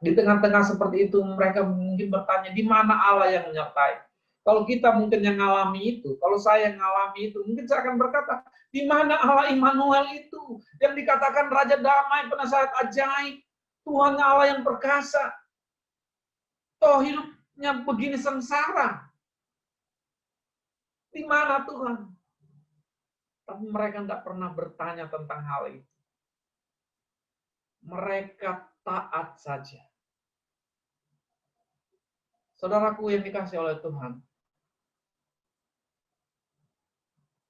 di tengah-tengah seperti itu mereka mungkin bertanya, di mana Allah yang menyertai? Kalau kita mungkin yang ngalami itu, kalau saya yang ngalami itu, mungkin saya akan berkata, di mana Allah Immanuel itu? Yang dikatakan Raja Damai, Penasehat Ajaib, Tuhan Allah yang perkasa. Toh hidupnya begini sengsara. Di mana Tuhan? Tapi mereka tidak pernah bertanya tentang hal itu. Mereka taat saja. Saudaraku yang dikasih oleh Tuhan.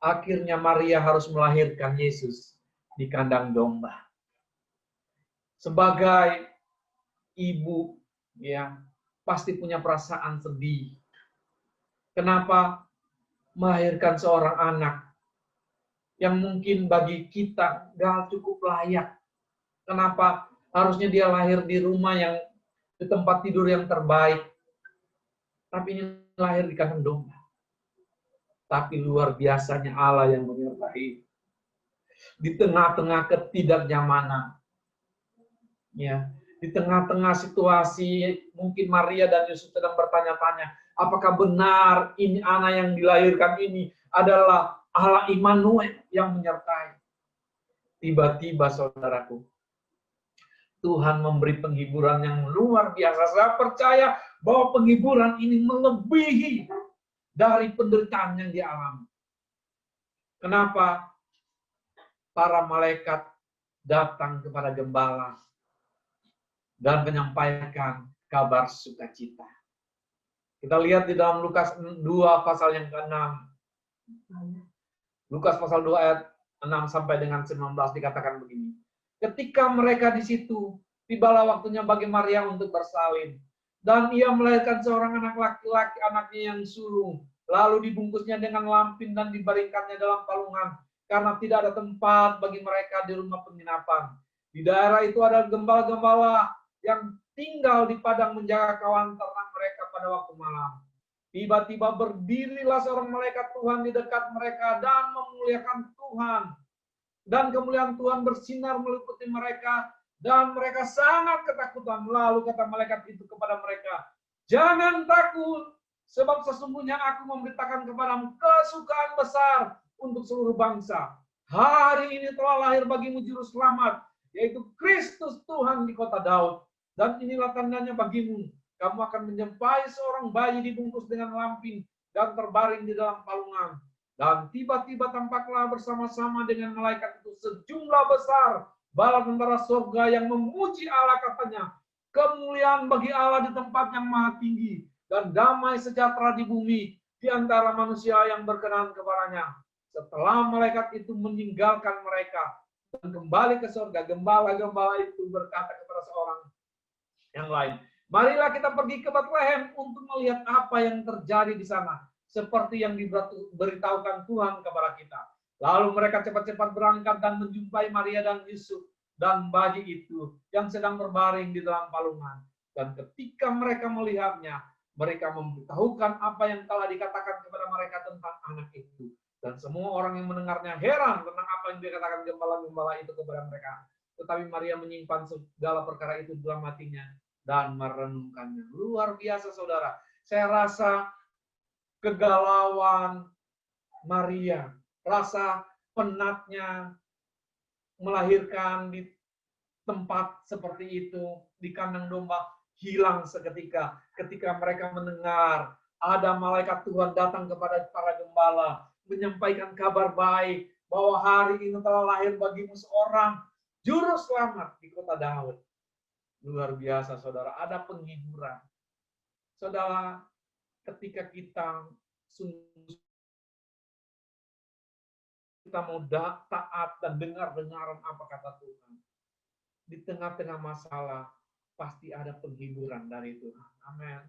Akhirnya Maria harus melahirkan Yesus di kandang domba. Sebagai ibu, ya, pasti punya perasaan sedih. Kenapa melahirkan seorang anak yang mungkin bagi kita gak cukup layak? Kenapa harusnya dia lahir di rumah yang di tempat tidur yang terbaik, tapi ini lahir di kandang domba? Tapi luar biasanya Allah yang menyertai di tengah-tengah ketidaknyamanan, ya, di tengah-tengah situasi mungkin Maria dan Yusuf sedang bertanya-tanya, apakah benar ini anak yang dilahirkan ini adalah Allah Immanuel yang menyertai? Tiba-tiba saudaraku, Tuhan memberi penghiburan yang luar biasa. Saya percaya bahwa penghiburan ini melebihi dari penderitaan yang dialami. Kenapa? Para malaikat datang kepada gembala dan menyampaikan kabar sukacita. Kita lihat di dalam Lukas 2 pasal yang ke-6. Lukas pasal 2 ayat 6 sampai dengan 19 dikatakan begini. Ketika mereka di situ, tibalah waktunya bagi Maria untuk bersalin. Dan ia melahirkan seorang anak laki-laki, anaknya yang sulung. Lalu dibungkusnya dengan lampin dan dibaringkannya dalam palungan. Karena tidak ada tempat bagi mereka di rumah penginapan. Di daerah itu ada gembala-gembala yang tinggal di padang menjaga kawan ternak mereka pada waktu malam. Tiba-tiba berdirilah seorang malaikat Tuhan di dekat mereka dan memuliakan Tuhan. Dan kemuliaan Tuhan bersinar meliputi mereka. Dan mereka sangat ketakutan. Lalu kata malaikat itu kepada mereka, jangan takut, sebab sesungguhnya aku memberitakan kepadamu kesukaan besar untuk seluruh bangsa. Hari ini telah lahir bagimu juru selamat, yaitu Kristus Tuhan di kota Daud. Dan inilah tandanya bagimu, kamu akan menjumpai seorang bayi dibungkus dengan lampin dan terbaring di dalam palungan. Dan tiba-tiba tampaklah bersama-sama dengan malaikat itu sejumlah besar bala tentara surga yang memuji Allah, katanya, kemuliaan bagi Allah di tempat yang maha tinggi dan damai sejahtera di bumi di antara manusia yang berkenan kepadanya. Setelah malaikat itu meninggalkan mereka dan kembali ke surga, gembala-gembala itu berkata kepada seorang yang lain, marilah kita pergi ke Bethlehem untuk melihat apa yang terjadi di sana, seperti yang diberitahukan Tuhan kepada kita. Lalu mereka cepat-cepat berangkat dan menjumpai Maria dan Yusuf dan bayi itu yang sedang berbaring di dalam palungan. Dan ketika mereka melihatnya, mereka memberitahukan apa yang telah dikatakan kepada mereka tentang anak itu. Dan semua orang yang mendengarnya heran tentang apa yang dikatakan gembala-gembala itu kepada mereka. Tetapi Maria menyimpan segala perkara itu dalam hatinya dan merenungkannya. Luar biasa, saudara. Saya rasa kegalauan Maria, rasa penatnya melahirkan di tempat seperti itu di kandang domba hilang seketika ketika mereka mendengar ada malaikat Tuhan datang kepada para gembala menyampaikan kabar baik bahwa hari ini telah lahir bagimu seorang juru selamat di kota Daud. Luar biasa, saudara, ada penghiburan. Saudara, ketika kita sungguh kita mau taat dan dengar-dengaran apa kata Tuhan. Di tengah-tengah masalah, pasti ada penghiburan dari Tuhan. Amin.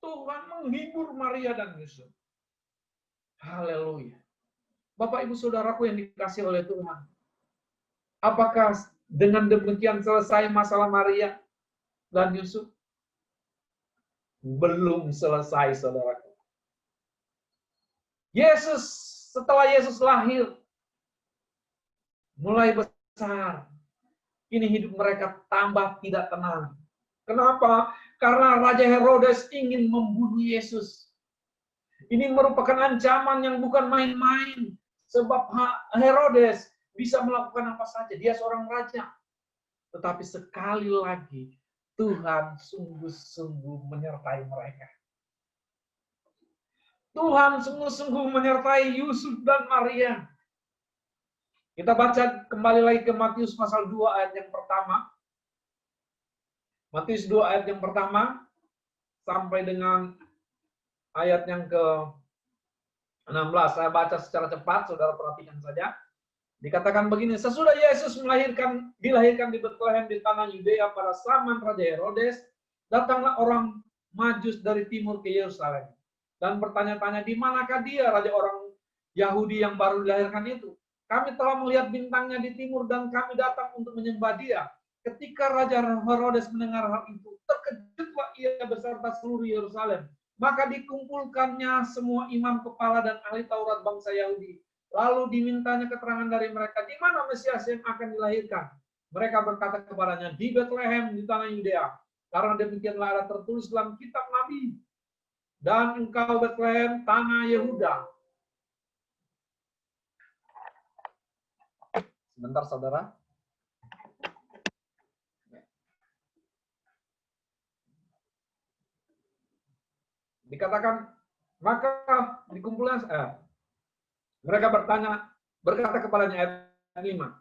Tuhan menghibur Maria dan Yusuf. Haleluya. Bapak, Ibu, Saudaraku yang dikasihi oleh Tuhan. Apakah dengan demikian selesai masalah Maria dan Yusuf? Belum selesai, saudaraku. Setelah Yesus lahir, mulai besar, kini hidup mereka tambah tidak tenang. Kenapa? Karena Raja Herodes ingin membunuh Yesus. Ini merupakan ancaman yang bukan main-main. Sebab Herodes bisa melakukan apa saja. Dia seorang raja. Tetapi sekali lagi, Tuhan sungguh-sungguh menyertai mereka. Tuhan sungguh-sungguh menyertai Yusuf dan Maria. Kita baca kembali lagi ke Matius pasal 2 ayat yang pertama. Matius 2 ayat yang pertama sampai dengan ayat yang ke-16. Saya baca secara cepat, saudara perhatikan saja. Dikatakan begini, sesudah Yesus dilahirkan di Betlehem di tanah Yudea pada zaman Raja Herodes, datanglah orang Majus dari timur ke Yerusalem dan bertanya-tanya, di manakah dia, raja orang Yahudi yang baru dilahirkan itu? Kami telah melihat bintangnya di timur dan kami datang untuk menyembah dia. Ketika Raja Herodes mendengar hal itu, terkejutlah ia beserta seluruh Yerusalem. Maka dikumpulkannya semua imam kepala dan ahli Taurat bangsa Yahudi. Lalu dimintanya keterangan dari mereka, di mana Mesias yang akan dilahirkan? Mereka berkata kepadanya, di Betlehem di tanah Yudea. Karena demikianlah ada tertulis dalam kitab Nabi. Dan engkau Betlehem, tanah Yehuda. Sebentar, saudara. Dikatakan, maka dikumpulkan, mereka berkata kepadanya ayat 5.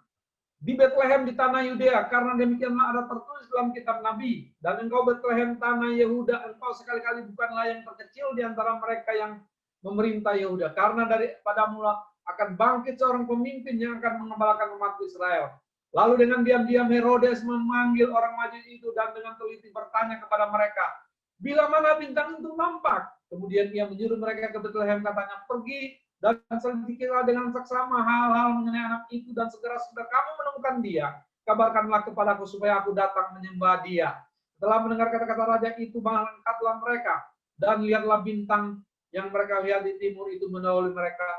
Di Betlehem di tanah Yudea, karena demikianlah ada tertulis dalam kitab Nabi. Dan engkau Betlehem tanah Yehuda, engkau sekali-kali bukanlah yang terkecil di antara mereka yang memerintah Yehuda. Karena daripada mula akan bangkit seorang pemimpin yang akan mengembalakan umat Israel. Lalu dengan diam-diam Herodes memanggil orang Majus itu dan dengan teliti bertanya kepada mereka, bila mana bintang itu nampak? Kemudian ia menyuruh mereka ke Betlehem, katanya, pergi dan selidikilah dengan seksama hal-hal mengenai anak itu, dan segera kamu menemukan dia, kabarkanlah kepadaku supaya aku datang menyembah dia. Setelah mendengar kata-kata raja itu, berangkatlah mereka, dan lihatlah bintang yang mereka lihat di timur itu mendahului mereka,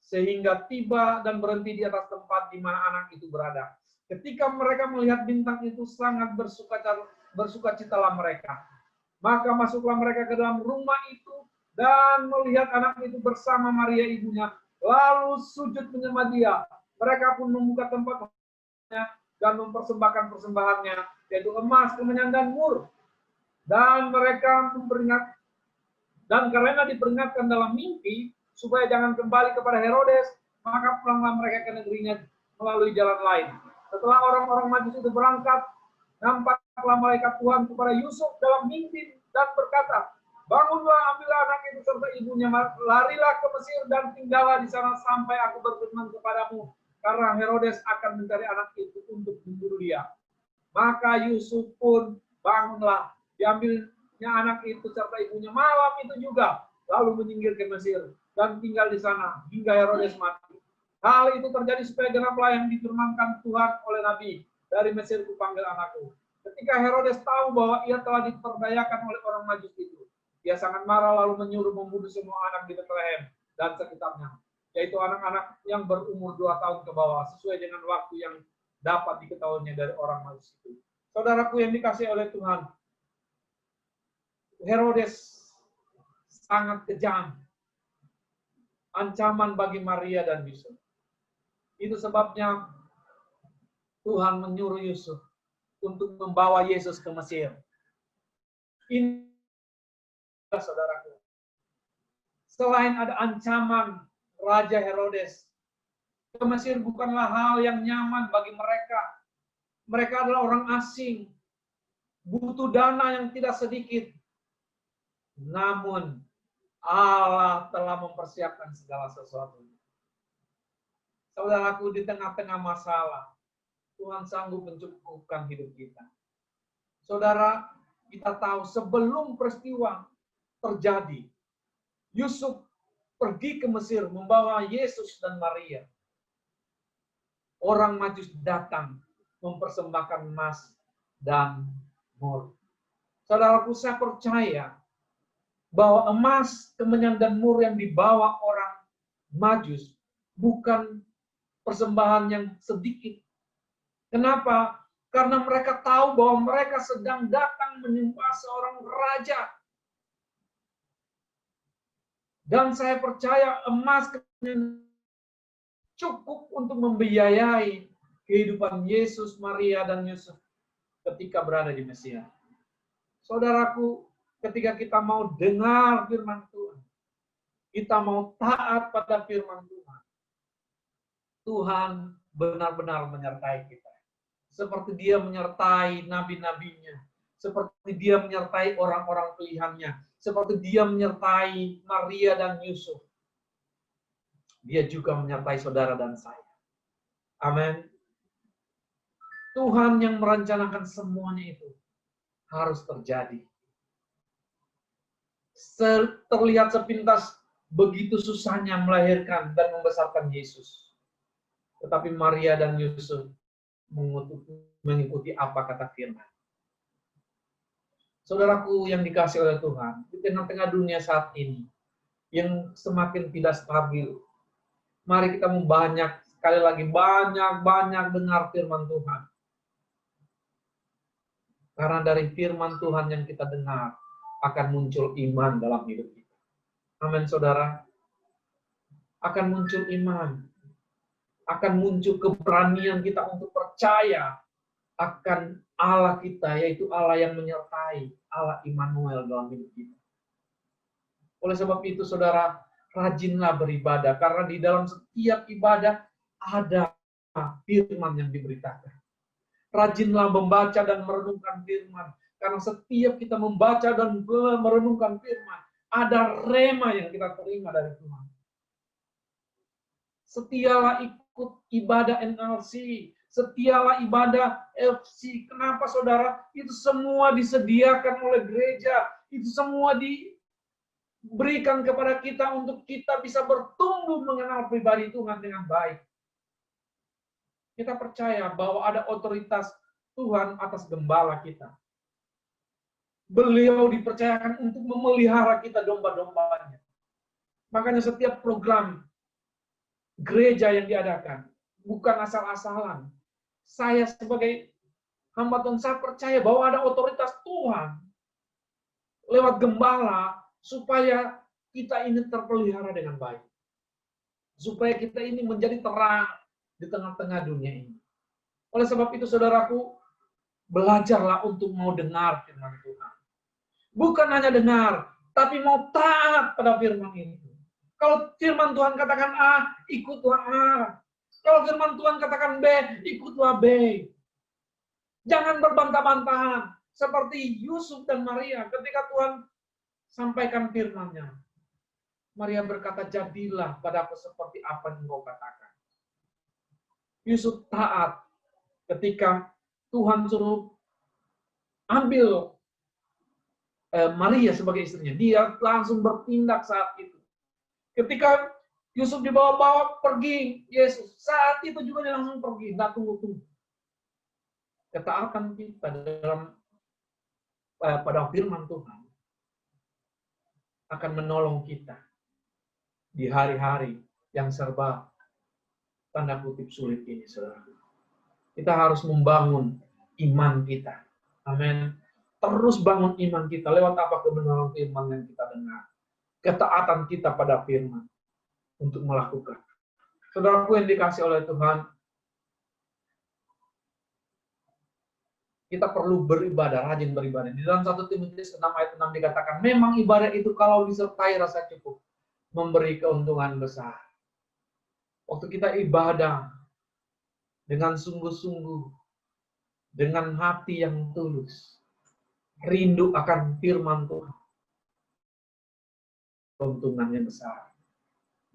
sehingga tiba dan berhenti di atas tempat di mana anak itu berada. Ketika mereka melihat bintang itu, sangat bersukacitalah mereka. Maka masuklah mereka ke dalam rumah itu, dan melihat anak itu bersama Maria ibunya, lalu sujud menyembah dia. Mereka pun membuka tempatnya dan mempersembahkan persembahannya, yaitu emas, kemenyan, dan mur. Dan mereka dan karena diperingatkan dalam mimpi supaya jangan kembali kepada Herodes, maka pulanglah mereka ke negerinya melalui jalan lain. Setelah orang-orang Majus itu berangkat, nampaklah malaikat Tuhan kepada Yusuf dalam mimpi dan berkata, bangunlah, ambillah anak itu serta ibunya, larilah ke Mesir dan tinggallah di sana sampai aku berfirman kepadamu, karena Herodes akan mencari anak itu untuk membunuh dia. Maka Yusuf pun bangunlah, diambilnya anak itu serta ibunya malam itu juga, lalu menyingkir ke Mesir dan tinggal di sana hingga Herodes mati. Hal itu terjadi supaya genaplah yang difirmankan Tuhan oleh Nabi, dari Mesir kupanggil anakku. Ketika Herodes tahu bahwa ia telah diperdayakan oleh orang Majus itu, ia sangat marah lalu menyuruh membunuh semua anak di Betlehem dan sekitarnya, yaitu anak-anak yang berumur 2 tahun ke bawah, sesuai dengan waktu yang dapat diketahuinya dari orang Majus itu. Saudaraku yang dikasihi oleh Tuhan, Herodes sangat kejam. Ancaman bagi Maria dan Yusuf. Itu sebabnya Tuhan menyuruh Yusuf untuk membawa Yesus ke Mesir. Ini, saudaraku. Selain ada ancaman Raja Herodes, ke Mesir bukanlah hal yang nyaman bagi mereka. Mereka adalah orang asing, butuh dana yang tidak sedikit. Namun, Allah telah mempersiapkan segala sesuatu. Saudaraku, di tengah-tengah masalah, Tuhan sanggup mencukupkan hidup kita. Saudara, kita tahu sebelum peristiwa terjadi, Yusuf pergi ke Mesir membawa Yesus dan Maria. Orang Majus datang mempersembahkan emas dan mur. Saudaraku, saya percaya bahwa emas, kemenyan, dan mur yang dibawa orang Majus bukan persembahan yang sedikit. Kenapa? Karena mereka tahu bahwa mereka sedang datang menyembah seorang raja. Dan saya percaya emas cukup untuk membiayai kehidupan Yesus, Maria, dan Yusuf ketika berada di Mesir. Saudaraku, ketika kita mau dengar firman Tuhan, kita mau taat pada firman Tuhan, Tuhan benar-benar menyertai kita. Seperti Dia menyertai nabi-nabinya, seperti Dia menyertai orang-orang pilihannya, seperti Dia menyertai Maria dan Yusuf. Dia juga menyertai saudara dan saya. Amin. Tuhan yang merencanakan semuanya itu harus terjadi. Terlihat sepintas begitu susahnya melahirkan dan membesarkan Yesus. Tetapi Maria dan Yusuf mengikuti apa kata firman. Saudaraku yang dikasih oleh Tuhan, di tengah-tengah dunia saat ini, yang semakin tidak stabil, mari kita sekali lagi banyak dengar firman Tuhan. Karena dari firman Tuhan yang kita dengar, akan muncul iman dalam hidup kita. Amin, saudara. Akan muncul iman. Akan muncul keberanian kita untuk percaya akan Allah kita, yaitu Allah yang menyertai, Allah Immanuel dalam hidup kita. Oleh sebab itu, saudara, rajinlah beribadah, karena di dalam setiap ibadah ada firman yang diberitakan. Rajinlah membaca dan merenungkan firman, karena setiap kita membaca dan merenungkan firman, ada rema yang kita terima dari Tuhan. Setialah ikut ibadah NLC, setialah ibadah FC. Kenapa, saudara? Itu semua disediakan oleh gereja, itu semua diberikan kepada kita untuk kita bisa bertumbuh mengenal pribadi Tuhan dengan baik. Kita percaya bahwa ada otoritas Tuhan atas gembala kita. Beliau dipercayakan untuk memelihara kita domba-dombanya. Makanya setiap program gereja yang diadakan bukan asal-asalan. Saya sebagai hamba Tuhan, saya percaya bahwa ada otoritas Tuhan lewat gembala supaya kita ini terpelihara dengan baik. Supaya kita ini menjadi terang di tengah-tengah dunia ini. Oleh sebab itu, saudaraku, belajarlah untuk mau dengar firman Tuhan. Bukan hanya dengar, tapi mau taat pada firman itu. Kalau firman Tuhan katakan A, ikutlah A. Kalau firman Tuhan katakan B, ikutlah B. Jangan berbantah-bantahan. Seperti Yusuf dan Maria ketika Tuhan sampaikan firman-Nya. Maria berkata, jadilah padaku seperti apa yang Engkau katakan. Yusuf taat ketika Tuhan suruh ambil Maria sebagai istrinya. Dia langsung bertindak saat itu. Ketika Yusuf dibawa-bawa pergi Yesus, saat itu juga dia langsung pergi. Nggak tunggu-tunggu. Ketaatan kita dalam pada firman Tuhan akan menolong kita di hari-hari yang serba tanda kutip sulit ini, saudara. Kita harus membangun iman kita. Amin. Terus bangun iman kita lewat apa kebenaran firman yang kita dengar. Ketaatan kita pada firman untuk melakukan. Saudaraku yang dikasih oleh Tuhan, Kita perlu beribadah, rajin beribadah. Di dalam 1 Timotius 6 ayat 6 dikatakan, memang ibadah itu kalau disertai rasa cukup, memberi keuntungan besar. Waktu kita ibadah dengan sungguh-sungguh, dengan hati yang tulus, rindu akan firman Tuhan, keuntungannya besar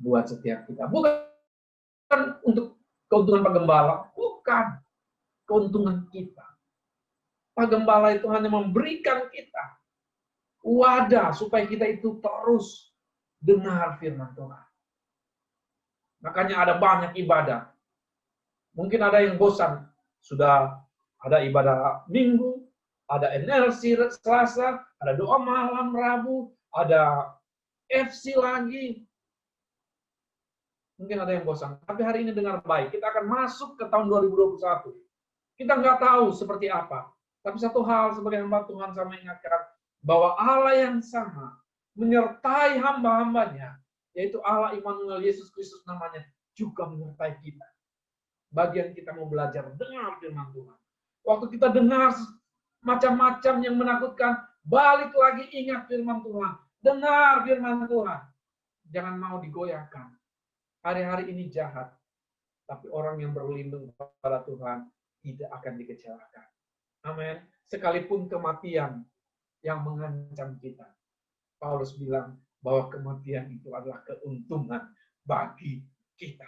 buat setiap kita. Bukan untuk keuntungan Pak Gembala, bukan keuntungan kita. Pak Gembala itu hanya memberikan kita wadah supaya kita itu terus dengar firman Tuhan. Makanya ada banyak ibadah. Mungkin ada yang bosan. Sudah ada ibadah Minggu, ada NLC Selasa, ada doa malam Rabu, ada FC lagi. Mungkin ada yang bosan. Tapi hari ini dengar baik. Kita akan masuk ke tahun 2021. Kita nggak tahu seperti apa. Tapi satu hal sebagai hamba Tuhan saya mengingatkan bahwa Allah yang sama menyertai hamba-hambanya, yaitu Allah Immanuel, Yesus Kristus namanya, juga menyertai kita. Bagian kita mau belajar dengar firman Tuhan. Waktu kita dengar macam-macam yang menakutkan, balik lagi ingat firman Tuhan. Dengar firman Tuhan. Jangan mau digoyahkan. Hari-hari ini jahat, tapi orang yang berlindung kepada Tuhan tidak akan dikecewakan. Amin. Sekalipun kematian yang mengancam kita. Paulus bilang bahwa kematian itu adalah keuntungan bagi kita.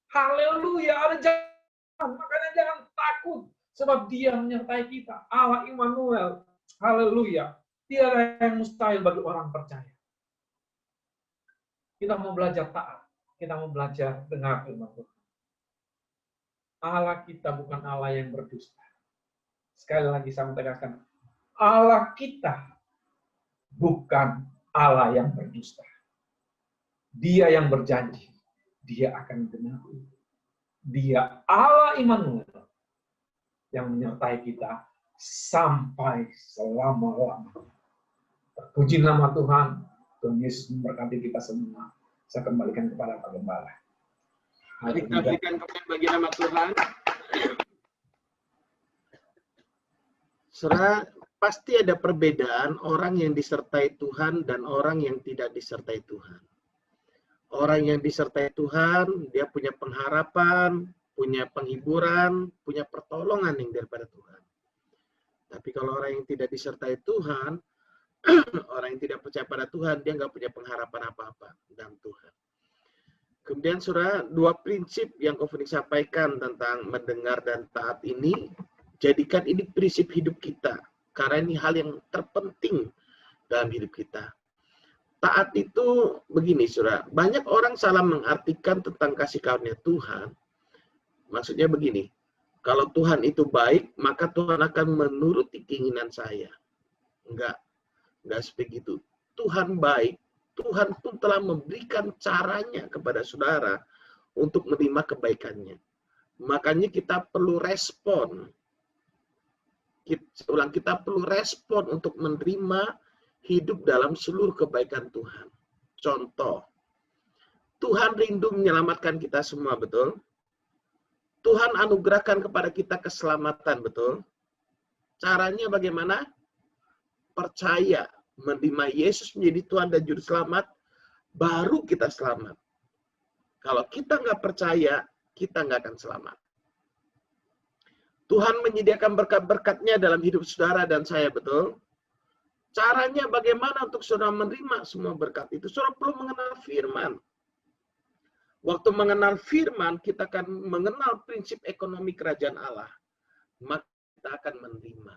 Haleluya, ada jangan, makanya jangan takut sebab Dia menyertai kita. Allah Immanuel. Haleluya. Tiada yang mustahil bagi orang percaya. Kita mau belajar taat. Kita mau belajar dengar firman Tuhan. Allah kita bukan Allah yang berdusta. Sekali lagi saya tegaskan, Allah kita bukan Allah yang berdusta. Dia yang berjanji, Dia akan genapi. Dia Allah Immanuel yang menyertai kita sampai selama-lamanya. Terpuji nama Tuhan. Tuhan Yesus memberkati kita semua. Saya kembalikan kepada Pak Gembala. Mari kita berikan kepada bagi nama Tuhan. Saudara, pasti ada perbedaan orang yang disertai Tuhan dan orang yang tidak disertai Tuhan. Orang yang disertai Tuhan, dia punya pengharapan, punya penghiburan, punya pertolongan yang daripada Tuhan. Tapi kalau orang yang tidak disertai Tuhan, orang yang tidak percaya pada Tuhan, dia nggak punya pengharapan apa-apa dalam Tuhan. Kemudian saudara, dua prinsip yang Kofni sampaikan tentang mendengar dan taat ini, jadikan ini prinsip hidup kita. Karena ini hal yang terpenting dalam hidup kita. Taat itu begini, saudara. Banyak orang salah mengartikan tentang kasih karunia Tuhan. Maksudnya begini, kalau Tuhan itu baik, maka Tuhan akan menuruti keinginan saya. Enggak seperti itu. Tuhan baik, Tuhan pun telah memberikan caranya kepada saudara untuk menerima kebaikannya. Makanya kita perlu respon. Kita perlu respon untuk menerima hidup dalam seluruh kebaikan Tuhan. Contoh, Tuhan rindu menyelamatkan kita semua, betul? Tuhan anugerahkan kepada kita keselamatan, betul? Caranya bagaimana? Percaya, menerima Yesus menjadi Tuhan dan Juru Selamat, baru kita selamat. Kalau kita nggak percaya, kita nggak akan selamat. Tuhan menyediakan berkat-berkat-Nya dalam hidup saudara dan saya, betul? Caranya bagaimana untuk saudara menerima semua berkat itu? Saudara perlu mengenal firman. Waktu mengenal firman, kita akan mengenal prinsip ekonomi kerajaan Allah. Maka kita akan menerima.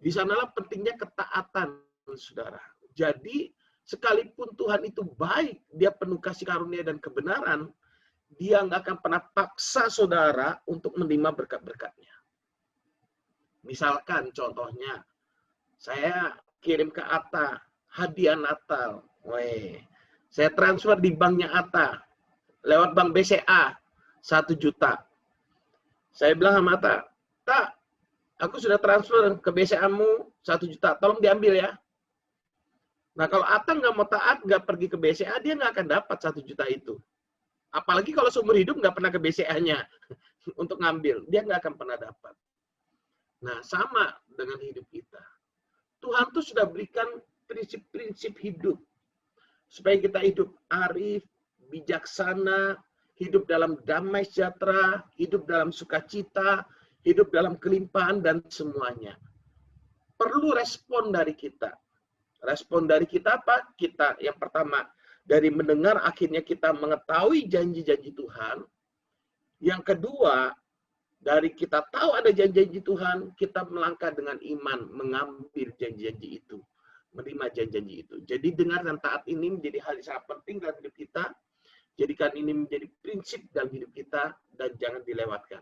Di sanalah pentingnya ketaatan, saudara. Jadi, sekalipun Tuhan itu baik, Dia penuh kasih karunia dan kebenaran, Dia nggak akan pernah paksa saudara untuk menerima berkat-berkat-Nya. Misalkan contohnya, saya kirim ke Atta hadiah Natal. Saya transfer di banknya Atta lewat bank BCA 1 juta. Saya bilang sama Atta, "Tak, aku sudah transfer ke BCA-mu 1 juta, tolong diambil ya." Nah, kalau Atta nggak mau taat, nggak pergi ke BCA, dia nggak akan dapat 1 juta itu. Apalagi kalau seumur hidup nggak pernah ke BCA-nya untuk ngambil, dia nggak akan pernah dapat. Nah, sama dengan hidup kita. Tuhan tuh sudah berikan prinsip-prinsip hidup supaya kita hidup arif, bijaksana, hidup dalam damai sejahtera, hidup dalam sukacita, hidup dalam kelimpahan dan semuanya. Perlu respon dari kita. Respon dari kita apa? Kita yang pertama dari mendengar akhirnya kita mengetahui janji-janji Tuhan. Yang kedua, dari kita tahu ada janji-janji Tuhan, kita melangkah dengan iman, mengambil janji-janji itu, menerima janji-janji itu. Jadi dengar dan taat ini menjadi hal yang sangat penting dalam hidup kita. Jadikan ini menjadi prinsip dalam hidup kita dan jangan dilewatkan.